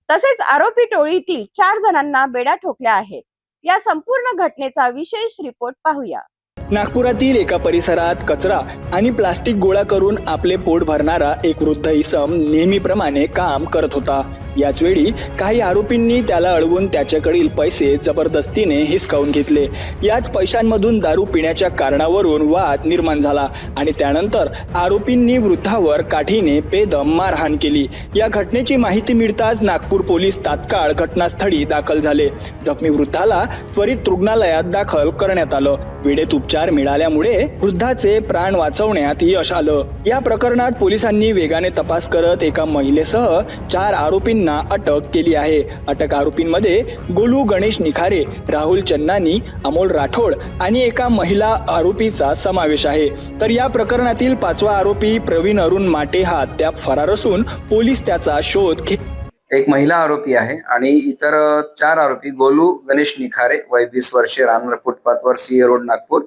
तसेच आरोपी टोळीतील 4 जणांना बेड्या ठोकल्या आहेत. या संपूर्ण घटनेचा विशेष रिपोर्ट पाहूया. नागपुरातील एका परिसरात कचरा आणि प्लास्टिक गोळा करून आपले पोट भरणारा एक वृद्ध इसम नेहमीप्रमाणे काम करत होता. याच वेळी काही आरोपींनी त्याला अडवून त्याच्याकडील पैसे जबरदस्तीने हिसकावून घेतले. याच पैशांमधून दारू पिण्याच्या कारणावरून वाद निर्माण झाला आणि त्यानंतर आरोपींनी वृद्धावर काठीने बेदम मारहाण केली. या घटनेची माहिती मिळताच नागपूर पोलीस तात्काळ घटनास्थळी दाखल झाले. जखमी वृद्धाला त्वरित रुग्णालयात दाखल करण्यात आलं. वेळेत उपचार मिळाल्यामुळे वृद्धाचे प्राण वाचवण्यात यश आलं. या प्रकरणात पोलिसांनी वेगाने तपास करत एका महिलेसह 4 आरोपींना अटक केली आहे. अटक आरोपींमध्ये गोलू गणेश निखारे, राहुल चन्नानी, अमोल राठोड आणि एका महिला आरोपीचा समावेश आहे. तर या प्रकरणातील 5वा आरोपी प्रवीण अरुण माटे हा अद्याप फरार असून पोलीस त्याचा शोध घेत. एक महिला आरोपी आहे आणि इतर 4 आरोपी गोलू गणेश निखारे वय 20 वर्षे, राहणार फुटपाथवर सीए रोड नागपूर,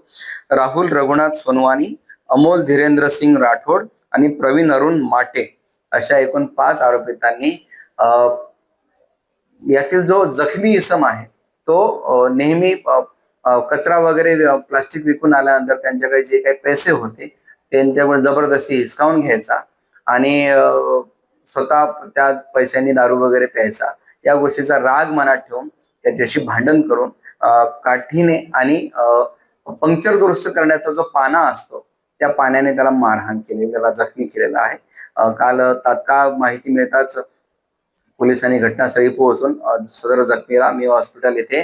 राहुल रघुनाथ सोनवानी, अमोल धीरेंद्र सिंग राठोड आणि प्रवीण अरुण माटे अशा एकूण 5 आरोपितांनी यातील जो जखमी इसम आहे तो नेहमी कचरा वगैरे प्लास्टिक विकून आल्यानंतर त्यांच्याकडे जे काही पैसे होते त्यांच्याकडे जबरदस्ती हिसकावून घ्यायचा आणि स्वतः त्या पैशांनी दारू वगैरे प्यायचा. या गोष्टीचा राग मनात ठेवून त्याच्याशी भांडण करून काठीने आणि पंक्चर दुरुस्त करण्याचा जो पाना असतो त्या पाण्याने त्याला मारहाण केलेली, त्याला जखमी केलेला आहे. काल तात्काळ माहिती मिळताच पोलिसांनी घटनास्थळी पोहोचून सदर जखमीला मी हॉस्पिटल येथे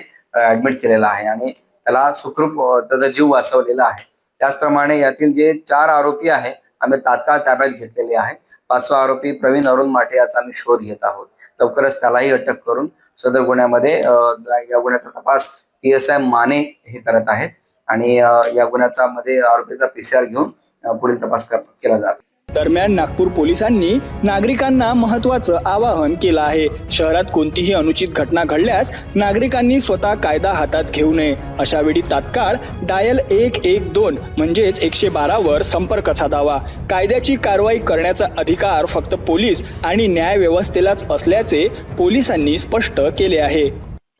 ऍडमिट केलेला आहे आणि त्याला सुखरूप त्याचा जीव वाचवलेला आहे. त्याचप्रमाणे यातील जे 4 आरोपी आहे आम्ही तात्काळ ताब्यात घेतलेले आहे. 5वा आरोपी प्रवीण अरुण माटे याचा आम्ही शोध घेत आहोत. लवकरच त्यालाही अटक करून सदर गुन्ह्यामध्ये या गुन्ह्याचा तपास PSI माने हे करत आहेत आणि या गुन्ह्याचा मध्ये आरोपीचा PCR घेऊन पुढील तपास केला जातो. दरम्यान नागपूर पोलिसांनी नागरिकांना महत्त्वाचं आवाहन केलं आहे. शहरात कोणतीही अनुचित घटना घडल्यास नागरिकांनी स्वतः कायदा हातात घेऊ नये. अशा वेळी तात्काळ डायल 112 म्हणजेच 112 वर संपर्क साधावा. कायद्याची कारवाई करण्याचा अधिकार फक्त पोलीस आणि न्याय व्यवस्थेलाच असल्याचे पोलिसांनी स्पष्ट केले आहे.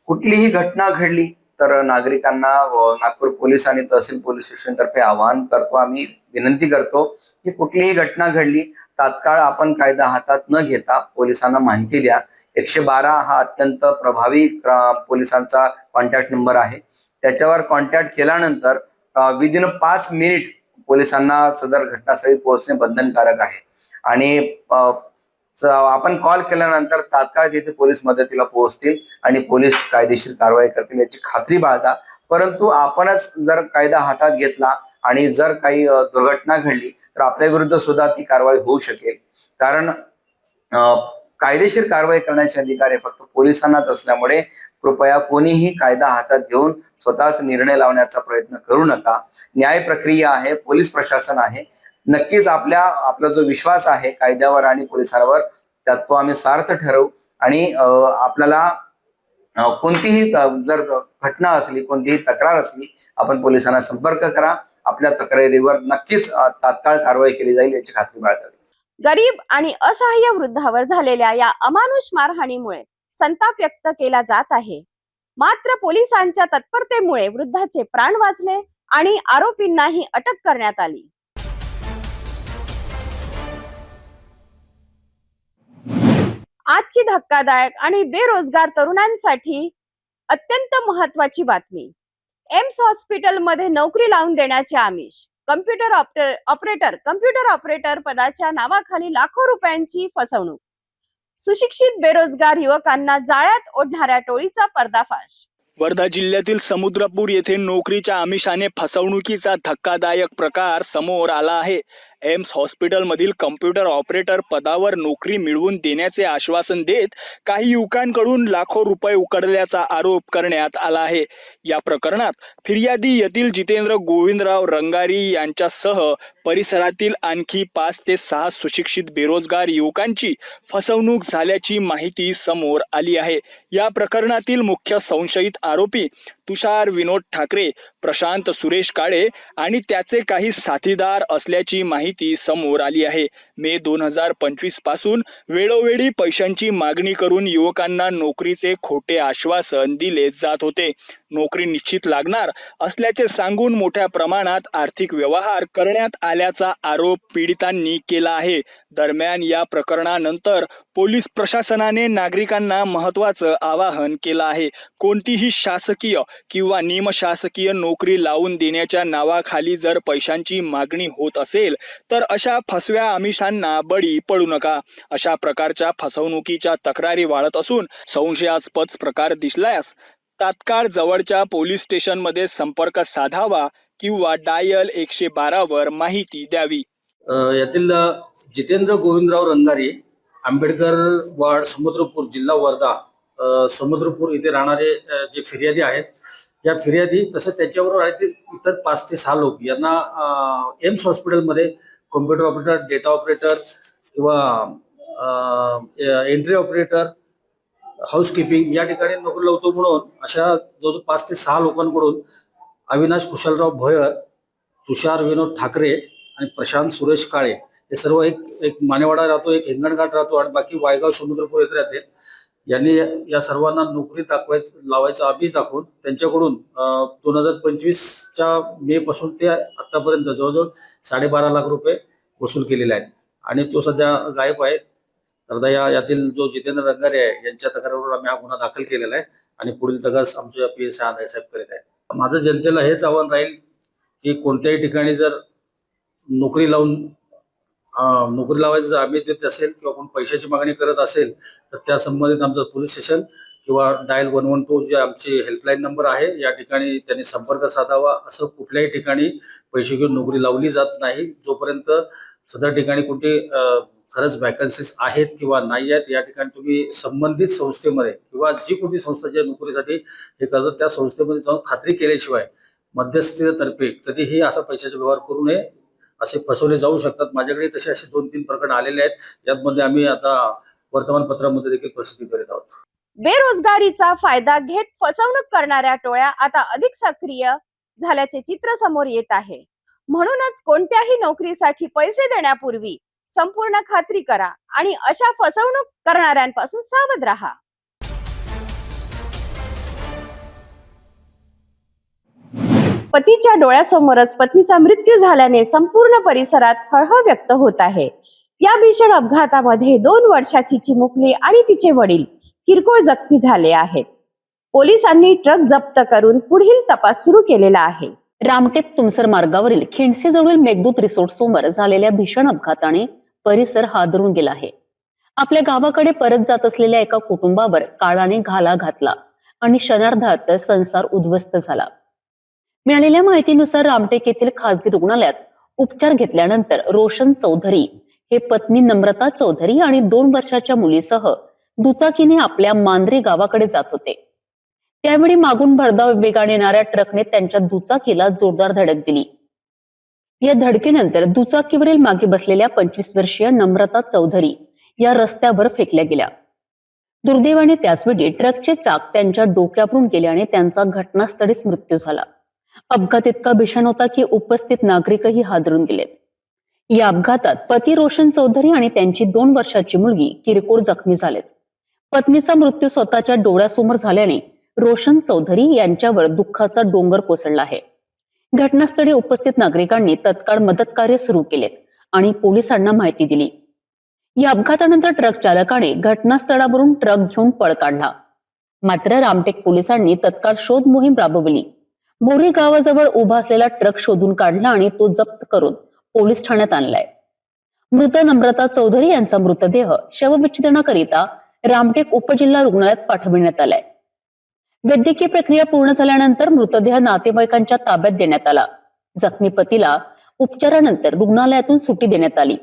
कुठलीही घटना घडली तर नागरिकांना नागपूर पोलीस आणि तहसील पोलीस स्टेशन तर्फे आवाहन करतो, आम्ही विनंती करतो की कुठलीही घटना घडली तात्काळ आपण कायदा हातात न घेता पोलिसांना माहिती द्या. 112 हा अत्यंत प्रभावी पोलिसांचा कॉन्टॅक्ट नंबर आहे. त्याच्यावर कॉन्टॅक्ट केल्यानंतर विदिन 5 मिनिट पोलिसांना सदर घटनास्थळी पोहोचणे बंधनकारक आहे आणि आपण कॉल केल्यानंतर तात्काळ तिथे पोलीस मदतीला पोहोचतील आणि पोलीस कायदेशीर कारवाई करतील याची खात्री बाळगा. परंतु आपणच जर कायदा हातात घेतला आणि जर काही दुर्घटना घडली तर आपल्या विरुद्ध सुद्धा ती कारवाई होऊ शकेल. कारण कायदेशीर कारवाई करण्याचे अधिकार हे फक्त पोलिसांनाच असल्यामुळे कृपया कोणीही कायदा हातात घेऊन स्वतःच निर्णय लावण्याचा प्रयत्न करू नका. न्याय प्रक्रिया आहे, पोलीस प्रशासन आहे. नक्कीच आपला जो विश्वास आहे कायद्यावर आणि पोलिसांवर त्यात तो आम्ही सार्थ ठरवू आणि आपल्याला कोणतीही जर घटना असली, कोणतीही तक्रार असली, आपण पोलिसांना संपर्क करा. आपल्या तक्रारीवर नक्कीच तात्काळ कारवाई केली जाईल याची खात्री बाळगावी. गरीब आणि असहाय्य वृद्धावर झालेल्या या अमानुष मारहाणीमुळे संताप व्यक्त केला जात आहे. मात्र पोलिसांच्या तत्परतेमुळे वृद्धाचे प्राण वाचले आणि आरोपींनाही अटक करण्यात आली. आजची धक्कादायक आणि बेरोजगार तरुणांसाठी अत्यंत महत्वाची बातमी. एम्स हॉस्पिटलमध्ये नोकरी लावून देण्याचे आमिष. कम्प्युटर ऑपरेटर पदाच्या नावाखाली लाखो रुपयांची फसवणूक. सुशिक्षित बेरोजगार युवकांना जाळ्यात ओढणाऱ्या टोळीचा पर्दाफाश. वर्धा जिल्ह्यातील समुद्रपूर येथे नोकरीच्या आमिषाने फसवणुकीचा धक्कादायक प्रकार समोर आला आहे. एम्स हॉस्पिटलमधील कम्प्युटर ऑपरेटर पदावर नोकरी मिळवून देण्याचे आश्वासन देत काही युवकांकडून लाखो रुपये उकळल्याचा आरोप करण्यात आला आहे. या प्रकरणात फिर्यादी येथील जितेंद्र गोविंदराव रंगारी यांच्यासह परिसरातील आणखी 5 ते 6 सुशिक्षित बेरोजगार युवकांची फसवणूक झाल्याची माहिती समोर आली आहे. या प्रकरणातील मुख्य संशयित आरोपी तुषार विनोद ठाकरे, प्रशांत सुरेश काळे आणि त्याचे काही साथीदार असल्याची माहिती समोर आली आहे. मे 2025 पासून वेळोवेळी पैशांची मागणी करून युवकांना नोकरीचे खोटे आश्वासन दिले जात होते. नोकरी निश्चित लागणार असल्याचे सांगून मोठ्या प्रमाणात आर्थिक व्यवहार करण्यात आल्याचा आरोप पीडितांनी केला आहे. दरम्यान या प्रकरणानंतर पोलीस प्रशासनाने नागरिकांना महत्त्वाचं आवाहन केलं आहे. कोणतीही शासकीय किंवा निमशासकीय नोकरी लावून देण्याच्या नावाखाली जर पैशांची मागणी होत असेल तर अशा फसव्या आमिषांना बळी पडू नका. अशा प्रकारच्या फसवणुकीच्या तक्रारी वाढत असून संशयास्पद प्रकार दिसल्यास तात्काळ जवळच्या पोलीस स्टेशनमध्ये संपर्क साधावा किंवा डायल 112 वर माहिती द्यावी. यातील जितेंद्र गोविंदराव रंगारी, आंबेडकर वार्ड, समुद्रपूर, जिल्हा वर्धा, समुद्रपूर इथे राहणारे जे फिर्यादी आहेत, या फिर्यादी तसंच त्यांच्याबरोबर आहेत इतर 5 ते 6 लोक यांना एम्स हॉस्पिटलमध्ये कॉम्प्युटर ऑपरेटर, डेटा ऑपरेटर किंवा एंट्री ऑपरेटर, हाऊसकीपिंग या ठिकाणी नोकरी लावतो म्हणून अशा जवळजवळ 5 ते 6 लोकांकडून अविनाश कुशलराव भोयर, तुषार विनोद ठाकरे आणि प्रशांत सुरेश काळे हे सर्व एक मानेवाडा राहतो, एक हिंगणघाट राहतो आणि बाकी वायगाव, समुद्रपूर येथे राहते. यांनी या सर्वांना नोकरी लावायचा आमिष दाखवून त्यांच्याकडून 2025च्या मे पासून ते आतापर्यंत जवळजवळ 12.5 लाख रुपये वसूल केलेले आहेत आणि तो सध्या गायब आहे. तर यातील जो जितेंद्र रंगारे आहे यांच्या तक्रारीवर आम्ही हा गुन्हा दाखल केलेला आहे आणि पुढील तपास आमच्या PSI आनंद साहेब करीत आहेत. माझं जनतेला हेच आव्हान राहील की कोणत्याही ठिकाणी जर नोकरी लावायचं जर आमिष देत असेल किंवा कोण पैशाची मागणी करत असेल तर त्या संबंधित आमचं पोलीस स्टेशन किंवा डायल 112 जे आमचे हेल्पलाईन नंबर आहे या ठिकाणी त्यांनी संपर्क साधावा. असं कुठल्याही ठिकाणी पैसे घेऊन नोकरी लावली जात नाही. जोपर्यंत सदर ठिकाणी कुठे खरंच वॅकन्सीज आहेत किंवा नाही आहेत या ठिकाणी तुम्ही संबंधित संस्थेमध्ये किंवा जी कोणती संस्था ज्या नोकरीसाठी हे करतात त्या संस्थेमध्ये जाऊन खात्री केल्याशिवाय मध्यस्थीतर्फे कधीही असा पैशाचा व्यवहार करू नये. असे फसवले जाऊ शकतात. माझ्याकडे तसे असे 2-3 प्रकरण आलेले आहेत. यामध्ये आम्ही आता वर्तमानपत्रामध्ये देखील प्रसिद्धी करीत आहोत. बेरोजगारीचा फायदा घेत फसवणूक करणाऱ्या टोळ्या आता अधिक सक्रिय झाल्याचे चित्र समोर येत आहे. म्हणूनच कोणत्याही नोकरीसाठी पैसे देण्यापूर्वी संपूर्ण खात्री करा आणि अशा फसवणूक करणाऱ्यांपासून सावध राहा. पतीच्या डोळ्यासमोरच पत्नीचा मृत्यू झाल्याने संपूर्ण परिसरात हळहळ व्यक्त होत आहे. या भीषण अपघातामध्ये 2 वर्षाची चिमुकली आणि तिचे वडील किरकोळ जखमी झाले आहेत. पोलिसांनी ट्रक जप्त करून पुढील तपास सुरू केलेला आहे. रामटेक तुमसर मार्गावरील खिंडसीजवळील मेघदूत रिसोर्ट समोर झालेल्या भीषण अपघाताने परिसर हादरून गेला आहे. आपल्या गावाकडे परत जात असलेल्या एका कुटुंबावर काळाने घाला घातला आणि क्षणार्धात संसार उद्ध्वस्त झाला. मिळालेल्या माहितीनुसार रामटेक येथील खासगी रुग्णालयात उपचार घेतल्यानंतर रोशन चौधरी हे पत्नी नम्रता चौधरी आणि 2 वर्षाच्या मुलीसह दुचाकीने आपल्या मांद्री गावाकडे जात होते. त्यावेळी मागून भरधाव वेगाने येणाऱ्या ट्रकने त्यांच्या दुचाकीला जोरदार धडक दिली. या धडकेनंतर दुचाकीवरील मागे बसलेल्या 25 वर्षीय नम्रता चौधरी या रस्त्यावर फेकल्या गेल्या. दुर्दैवाने त्याचवेळी ट्रकचे चाक त्यांच्या डोक्यावरून गेल्याने त्यांचा घटनास्थळीच मृत्यू झाला. अपघात इतका भीषण होता की उपस्थित नागरिकही हादरून गेलेत. या अपघातात पती रोशन चौधरी आणि त्यांची 2 वर्षाची मुलगी किरकोळ जखमी झालेत. पत्नीचा मृत्यू स्वतःच्या डोळ्यासमोर झाल्याने रोशन चौधरी यांच्यावर दुःखाचा डोंगर कोसळला आहे. घटनास्थळी उपस्थित नागरिकांनी तत्काळ मदत कार्य सुरू केलेत आणि पोलिसांना माहिती दिली. या अपघातानंतर ट्रक चालकाने घटनास्थळावरून ट्रक घेऊन पळ काढला. मात्र रामटेक पोलिसांनी तत्काळ शोध मोहीम राबवली. मोरी गावाजवळ उभा असलेला ट्रक शोधून काढला आणि तो जप्त करून पोलीस ठाण्यात आणलाय. मृत नम्रता चौधरी यांचा मृतदेह शवविच्छेदनाकरिता रामटेक उपजिल्हा रुग्णालयात पाठविण्यात आलाय. वैद्यकीय प्रक्रिया पूर्ण झाल्यानंतर मृतदेह नातेवाईकांच्या ताब्यात देण्यात आला. जखमी पतीला उपचारानंतर रुग्णालयातून सुट्टी देण्यात आली.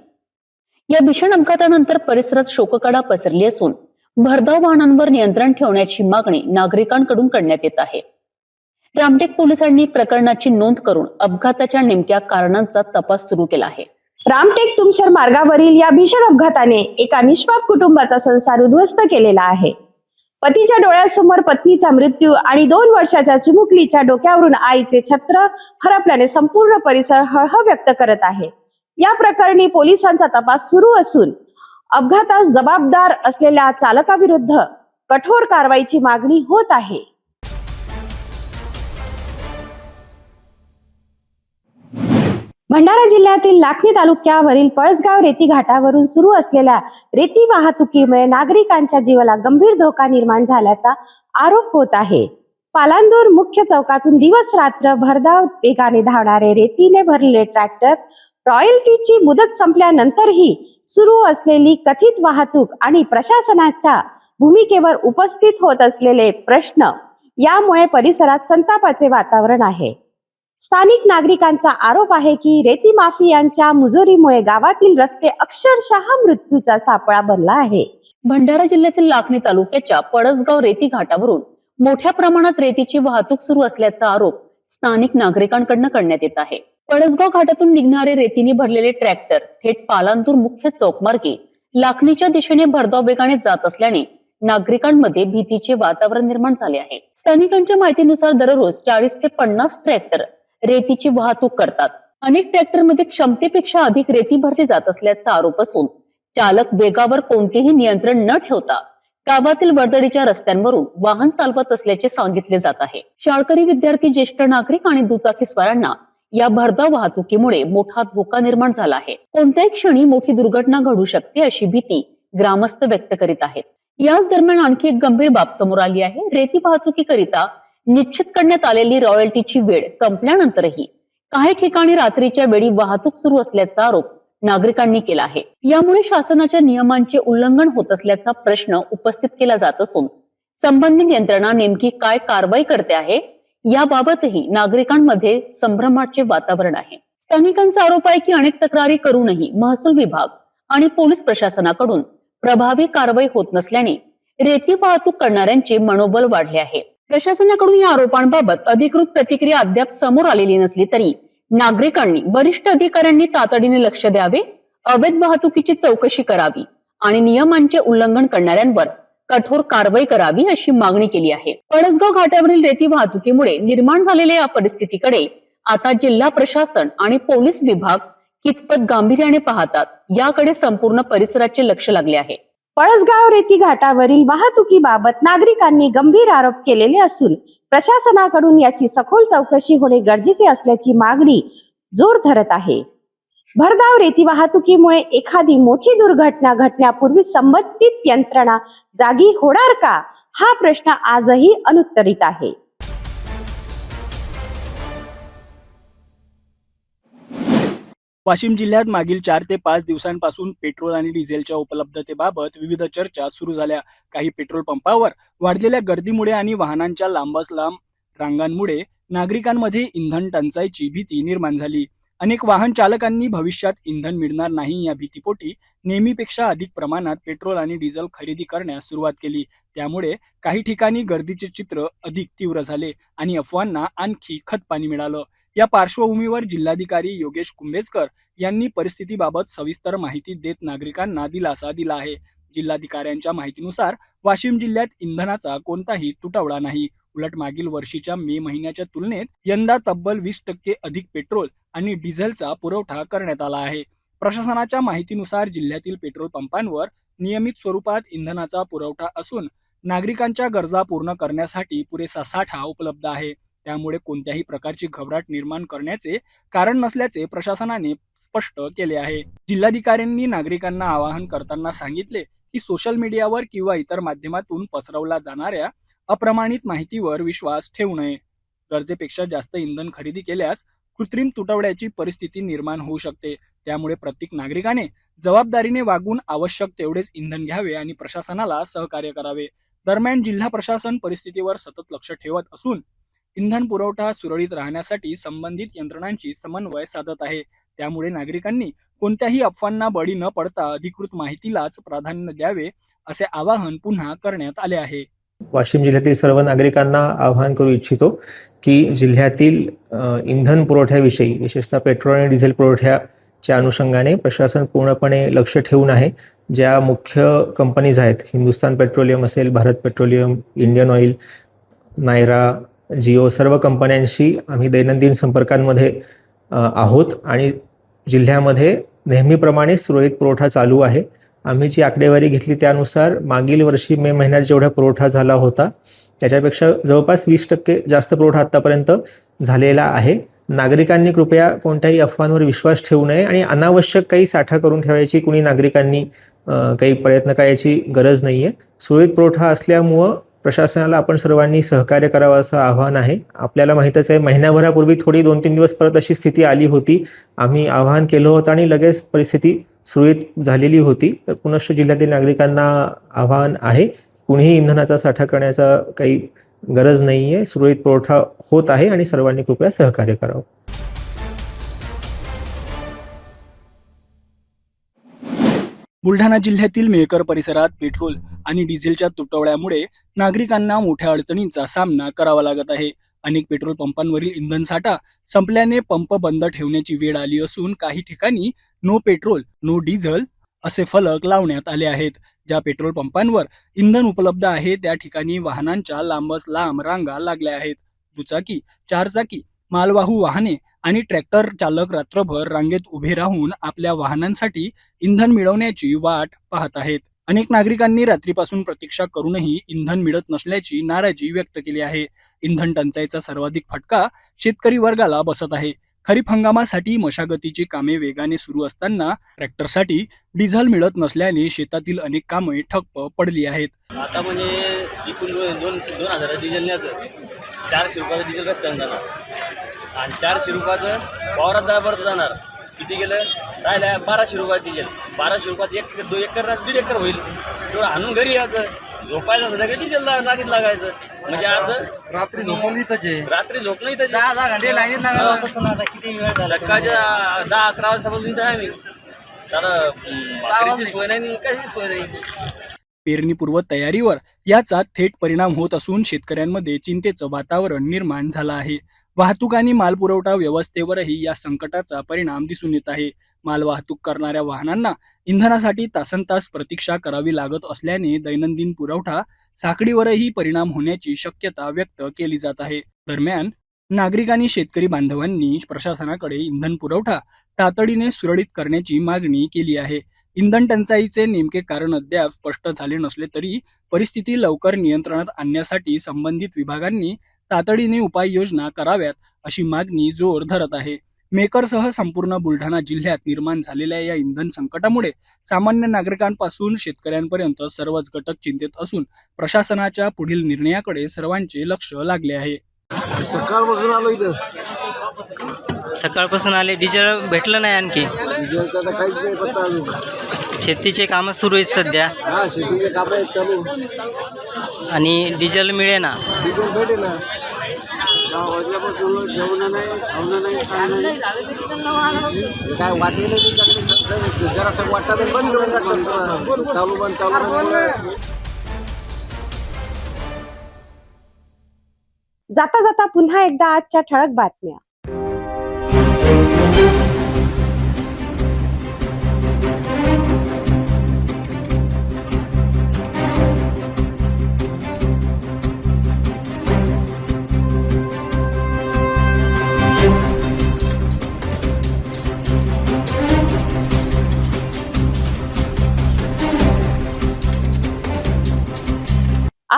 या भीषण अपघातानंतर परिसरात शोककळा पसरली असून भरधाव वाहनांवर नियंत्रण ठेवण्याची मागणी नागरिकांकडून करण्यात येत आहे. रामटेक पोलिसांनी प्रकरणाची नोंद करून अपघाताच्या नेमक्या कारणांचा तपास सुरू केला आहे. रामटेक तुमसर मार्गावरील या भीषण अपघाताने एका निष्पाप कुटुंबाचा संसार उद्ध्वस्त केलेला आहे. पतीच्या डोळ्यासमोर पत्नीचा मृत्यू आणि 2 वर्षाच्या चिमुकलीच्या डोक्यावरून आईचे छत्र हरपल्याने संपूर्ण परिसर हळहळ व्यक्त करत आहे. या प्रकरणी पोलिसांचा तपास सुरू असून अपघातास जबाबदार असलेल्या चालकाविरुद्ध कठोर कारवाईची मागणी होत आहे. भंडारा जिल्ह्यातील लाखनी तालुक्यावरील पळसगाव रेती घाटावरून सुरू असलेल्या रेती वाहतुकीमुळे नागरिकांच्या जीवाला गंभीर धोका निर्माण झाल्याचा आरोप होत आहे. पालांदूर मुख्य चौकातून दिवस रात्र भरधाव वेगाने धावणारे रेतीने भरलेले ट्रॅक्टर रॉयल्टीची मुदत संपल्यानंतरही सुरू असलेली कथित वाहतूक आणि प्रशासनाच्या भूमिकेवर उपस्थित होत असलेले प्रश्न यामुळे परिसरात संतापाचे वातावरण आहे. स्थानिक नागरिकांचा आरोप आहे की रेती माफियांच्या मुजोरीमुळे गावातील रस्ते अक्षरशः मृत्यूचा सापळा बनला आहे. भंडारा जिल्ह्यातील लाखनी तालुक्याच्या पळसगाव रेती घाटावरून मोठ्या प्रमाणात रेतीची वाहतूक सुरू असल्याचा आरोप स्थानिक नागरिकांकडून करण्यात येत आहे. पळसगाव घाटातून निघणारे रेतीने भरलेले ट्रॅक्टर थेट पालांदूर मुख्य चौकमार्गे लाखनीच्या दिशेने भरधाव वेगाने जात असल्याने नागरिकांमध्ये भीतीचे वातावरण निर्माण झाले आहे. स्थानिकांच्या माहितीनुसार दररोज 40 ते 50 ट्रॅक्टर रेतीची वाहतूक करतात. अनेक ट्रॅक्टरमध्ये क्षमतेपेक्षा अधिक रेती भरली जात असल्याचा आरोप असून चालक वेगावर कोणतेही नियंत्रण न ठेवता गावातील वर्दळीच्या रस्त्यांवरून वाहन चालवत असल्याचे सांगितले जात आहे. शाळकरी विद्यार्थी, ज्येष्ठ नागरिक आणि दुचाकीस्वारांना या भरधाव वाहतुकीमुळे मोठा धोका निर्माण झाला आहे. कोणत्याही क्षणी मोठी दुर्घटना घडू शकते अशी भीती ग्रामस्थ व्यक्त करीत आहेत. याच दरम्यान आणखी एक गंभीर बाब समोर आली आहे. रेती वाहतुकीकरिता निश्चित करण्यात आलेली रॉयल्टीची वेळ संपल्यानंतरही काही ठिकाणी रात्रीच्या वेळी वाहतूक सुरू असल्याचा आरोप नागरिकांनी केला आहे. यामुळे शासनाच्या नियमांचे उल्लंघन होत असल्याचा प्रश्न उपस्थित केला जात असून संबंधित यंत्रणा नेमकी काय कारवाई करते आहे याबाबतही नागरिकांमध्ये संभ्रमाचे वातावरण आहे. स्थानिकांचा आरोप आहे की अनेक तक्रारी करूनही महसूल विभाग आणि पोलीस प्रशासनाकडून प्रभावी कारवाई होत नसल्याने रेती वाहतूक करणाऱ्यांचे मनोबल वाढले आहे. प्रशासनाकडून या आरोपांबाबत अधिकृत प्रतिक्रिया अद्याप समोर आलेली नसली तरी नागरिकांनी वरिष्ठ अधिकाऱ्यांनी तातडीने लक्ष द्यावे, अवैध वाहतुकीची चौकशी करावी आणि नियमांचे उल्लंघन करणाऱ्यांवर कठोर कारवाई करावी अशी मागणी केली आहे. पळसगाव घाटावरील रेती वाहतुकीमुळे निर्माण झालेल्या या परिस्थितीकडे आता जिल्हा प्रशासन आणि पोलीस विभाग कितपत गांभीर्याने पाहतात याकडे संपूर्ण परिसराचे लक्ष लागले आहे. पळसगाव रेती घाटावरील वाहतुकीबाबत नागरिकांनी गंभीर आरोप केलेले असून प्रशासनाकडून याची सखोल चौकशी होणे गरजेचे असल्याची मागणी जोर धरत आहे. भरधाव रेती वाहतुकीमुळे एखादी मोठी दुर्घटना घटण्यापूर्वी संबंधित यंत्रणा जागी होणार का हा प्रश्न आजही अनुत्तरित आहे. वाशिम जिल्ह्यात मागील 4 ते 5 दिवसांपासून पेट्रोल आणि डिझेलच्या उपलब्धतेबाबत विविध चर्चा सुरू झाल्या. काही पेट्रोल पंपावर वाढलेल्या गर्दीमुळे आणि वाहनांच्या लांबच लांब रांगांमुळे नागरिकांमध्ये इंधन टंचाईची भीती निर्माण झाली. अनेक वाहन चालकांनी भविष्यात इंधन मिळणार नाही या भीतीपोटी नेहमीपेक्षा अधिक प्रमाणात पेट्रोल आणि डिझेल खरेदी करण्यास सुरुवात केली. त्यामुळे काही ठिकाणी गर्दीचे चित्र अधिक तीव्र झाले आणि अफवांना आणखी खतपाणी मिळालं. या पार्श्वभूमीवर जिल्हाधिकारी योगेश कुंभेजकर यांनी परिस्थितीबाबत सविस्तर माहिती देत नागरिकांना दिलासा दिला आहे. जिल्हाधिकाऱ्यांच्या माहितीनुसार वाशिम जिल्ह्यात इंधनाचा कोणताही तुटवडा नाही. उलट मागील वर्षीच्या मे महिन्याच्या तुलनेत यंदा तब्बल 20% अधिक पेट्रोल आणि डिझेलचा पुरवठा करण्यात आला आहे. प्रशासनाच्या माहितीनुसार जिल्ह्यातील पेट्रोल पंपांवर नियमित स्वरूपात इंधनाचा पुरवठा असून नागरिकांच्या गरजा पूर्ण करण्यासाठी पुरेसा साठा उपलब्ध आहे. त्यामुळे कोणत्याही प्रकारची घबराट निर्माण करण्याचे कारण नसल्याचे प्रशासनाने स्पष्ट केले आहे. जिल्हाधिकाऱ्यांनी नागरिकांना आवाहन करताना सांगितले की सोशल मीडियावर किंवा इतर माध्यमातून पसरवल्या जाणाऱ्या अप्रमाणित माहितीवर विश्वास ठेवू नये. गरजेपेक्षा जास्त इंधन खरेदी केल्यास कृत्रिम तुटवड्याची परिस्थिती निर्माण होऊ शकते. त्यामुळे प्रत्येक नागरिकाने जबाबदारीने वागून आवश्यक तेवढेच इंधन घ्यावे आणि प्रशासनाला सहकार्य करावे. दरम्यान जिल्हा प्रशासन परिस्थितीवर सतत लक्ष ठेवत असून इंधन पुरवठा सुरळीत राहण्यासाठी संबंधित यंत्रणांशी समन्वय साधत आहे. त्यामुळे नागरिकांनी कोणत्याही अफवांना बळी न पडता अधिकृत माहितीलाच प्राधान्य द्यावे असे आवाहन पुन्हा करण्यात आले आहे. वाशिम जिल्ह्यातील सर्व नागरिकांना आवाहन करू इच्छितो की जिल्ह्यातील इंधन पुरवठ्याविषयी विशेषतः पेट्रोल आणि डिझेल पुरवठ्याच्या अनुषंगाने प्रशासन पूर्णपणे लक्ष ठेवून आहे. ज्या मुख्य कंपनीज आहेत, हिंदुस्तान पेट्रोलियम असेल, Bharat petroleum, Indian oil, Nayara, Jio, सर्व कंपन्यांशी आम्ही दैनंदिन संपर्कांमध्ये आहोत आणि जिल्ह्यामध्ये नेहमीप्रमाणे सुरळीत पुरवठा चालू आहे. आम्ही जी आकडेवारी घेतली त्यानुसार मागील वर्षी मे महिन्यात जेवढा पुरवठा झाला होता त्याच्यापेक्षा जवळपास 20% जास्त पुरवठा आत्तापर्यंत झालेला आहे. नागरिकांनी कृपया कोणत्याही अफवांवर विश्वास ठेवू नये आणि अनावश्यक काही साठा करून ठेवायची कुणी नागरिकांनी काही प्रयत्न करायची गरज नाही आहे. सुरळीत पुरवठा असल्यामुळं प्रशासनाला आपण सर्वांनी सहकार्य करावं असं आव्हान आहे. आपल्याला माहीतच आहे, महिन्याभरापूर्वी थोडी 2-3 दिवस परत अशी स्थिती आली होती. आम्ही आवाहन केलं होतं आणि लगेच परिस्थिती सुरळीत झालेली होती. तर पुनश्च जिल्ह्यातील नागरिकांना आव्हान आहे, कुणीही इंधनाचा साठा करण्याचा काही गरज नाही आहे. सुरळीत पुरवठा होत आहे आणि सर्वांनी कृपया सहकार्य करावं. बुलढाणा जिल्ह्यातील मेहकर परिसरात पेट्रोल आणि डिझेलच्या तुटवड्यामुळे नागरिकांना मोठ्या अडचणींचा सामना करावा लागत आहे. अनेक पेट्रोल पंपांवरील इंधन साठा संपल्याने पंप बंद ठेवण्याची वेळ आली असून काही ठिकाणी नो पेट्रोल नो डिझेल असे फलक लावण्यात आले आहेत. ज्या पेट्रोल पंपांवर इंधन उपलब्ध आहे त्या ठिकाणी वाहनांच्या लांबच लांब रांगा लागल्या आहेत. दुचाकी, चारचाकी, मालवाहू वाहने आणि ट्रॅक्टर चालक रात्रभर रांगेत उभे राहून आपल्या वाहनांसाठी इंधन मिळवण्याची वाट पाहत आहेत. अनेक नागरिकांनी रात्रीपासून प्रतीक्षा करूनही इंधन मिळत नसल्याची नाराजी व्यक्त केली आहे. इंधन टंचाईचा सर्वाधिक फटका शेतकरी वर्गाला बसत आहे. खरीप हंगामासाठी मशागतीची कामे वेगाने सुरू असताना ट्रॅक्टरसाठी डिझेल मिळत नसल्याने शेतातील अनेक कामे ठप्प पडली आहेत. आता म्हणजे एकूण 2000 डिझेल न्यायचं, 400 रुपयाचं डिझेल रस्त्याने जाणार आणि 400 रुपयाचं वावरात जायपर्यंत जाणार. किती गेलं राहिल्या 1200 रुपयात डिझेल. 1200 रुपयात 2 एकर 1.5 एकर होईल. तेवढं आणून घरी यायचं, झोपायचं, सगळं डिझेल लागीत लागायचं. म्हणजे असं रात्री झोपली त्याचे, रात्री झोप नाही त्याचे, 10 घंटे लाईनीत लागायचं. सकाळच्या 10-11 वाजतापासून इथं आहे मी. त्याला सोय नाही, कशी सोय नाही. पेरणीपूर्व तयारीवर याचा थेट परिणाम होत असून शेतकऱ्यांमध्ये चिंतेचं वातावरण निर्माण झालं आहे. वाहतूक आणि मालपुरवठा व्यवस्थेवरही या संकटाचा परिणाम दिसून येत आहे. मालवाहतूक करणाऱ्या वाहनांना इंधनासाठी तासनतास प्रतीक्षा करावी लागत असल्याने दैनंदिन पुरवठा साखळीवरही परिणाम होण्याची शक्यता व्यक्त केली जात आहे. दरम्यान नागरिक आणि शेतकरी बांधवांनी प्रशासनाकडे इंधन पुरवठा तातडीने सुरळीत करण्याची मागणी केली आहे. इंधन टंचाईचे नेमके कारण अद्याप स्पष्ट झाले नसले तरी परिस्थिती लवकर नियंत्रणात आणण्यासाठी संबंधित विभागांनी तातडीने उपाययोजना कराव्यात अशी मागणी जोर धरत आहे. मेकरसह संपूर्ण बुलढाणा जिल्ह्यात निर्माण झालेल्या या इंधन संकटामुळे सामान्य नागरिकांपासून शेतकऱ्यांपर्यंत सर्वच घटक चिंतेत असून प्रशासनाच्या पुढील निर्णयाकडे सर्वांचे लक्ष लागले आहे. सकाळपासून आलो इथं, सकाळपासून आले, डिझेल भेटलं नाही. आणखी डिझेलचा तर काहीच नाही पत्ता अजून. शेतीचे कामं सुरू आहेत सध्या. हा, शेतीचे कामं आहेत चालू आणि डिझेल मिळेना. डिझेल भेटे ना, वाजल्यापासून जेवण नाही, खावणं नाही, काय नाही. काय वाटेल जरा सगळं वाटतं तर बंद करून टाकतात. चालू बंद. जाता जाता पुन्हा एकदा आजच्या ठळक बातम्या.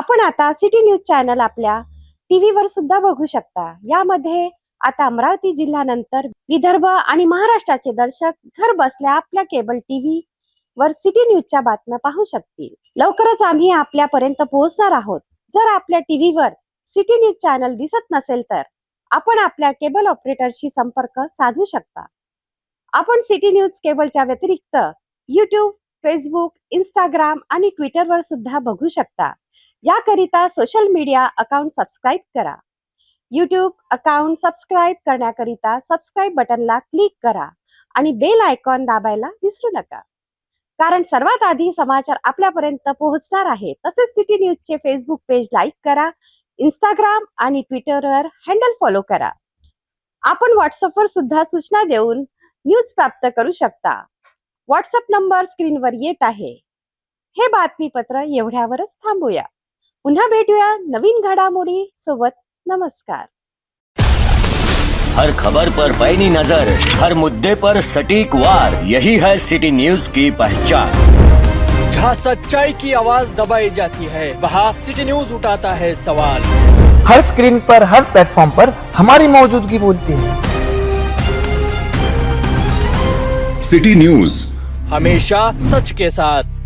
आपण आता सिटी न्यूज चॅनल आपल्या टीव्हीवर सुद्धा बघू शकता. यामध्ये आता अमरावती जिल्ह्यानंतर विदर्भ आणि महाराष्ट्राचे दर्शक घर बसल्या आपल्या केबल टीव्ही वर सिटी न्यूजच्या बातम्या पाहू शकतील. लवकरच आम्ही आपल्यापर्यंत पोहोचणार आहोत. जर आपल्या टीव्हीवर सिटी न्यूज चॅनल दिसत नसेल तर आपण आपल्या केबल ऑपरेटरशी संपर्क साधू शकता. आपण सिटी न्यूज केबलच्या व्यतिरिक्त यूट्यूब, फेसबुक, इंस्टाग्राम आणि ट्विटरवर सुद्धा बघू शकता. याकरिता सोशल मीडिया अकाउंट सबस्क्राईब करा. यूट्यूब अकाउंट सबस्क्राईब करण्याकरिता सबस्क्राईब बटनला क्लिक करा आणि बेल आयकॉन दाबायला विसरू नका. कारण सर्वात आधी समाचार आपल्यापर्यंत पोहोचणार आहे. तसेच सिटी न्यूजचे फेसबुक पेज लाईक करा, इंस्टाग्राम आणि ट्विटरवर हँडल फॉलो करा. आपण व्हॉट्सअपवर सुद्धा सूचना देऊन न्यूज प्राप्त करू शकता. व्हॉट्सअप नंबर स्क्रीनवर येत आहे. हे बातमीपत्र एवढ्यावरच थांबूया. पुन्हा भेटूया नवीन घडामोडी सोबत. नमस्कार. हर खबर पर पैनी नजर, हर मुद्दे पर सटीक वार, यही है सिटी न्यूज की पहचान. जहाँ सच्चाई की आवाज दबाई जाती है वहाँ सिटी न्यूज उठाता है सवाल. हर स्क्रीन पर, हर प्लेटफॉर्म पर हमारी मौजूदगी बोलती है. सिटी न्यूज हमेशा सच के साथ.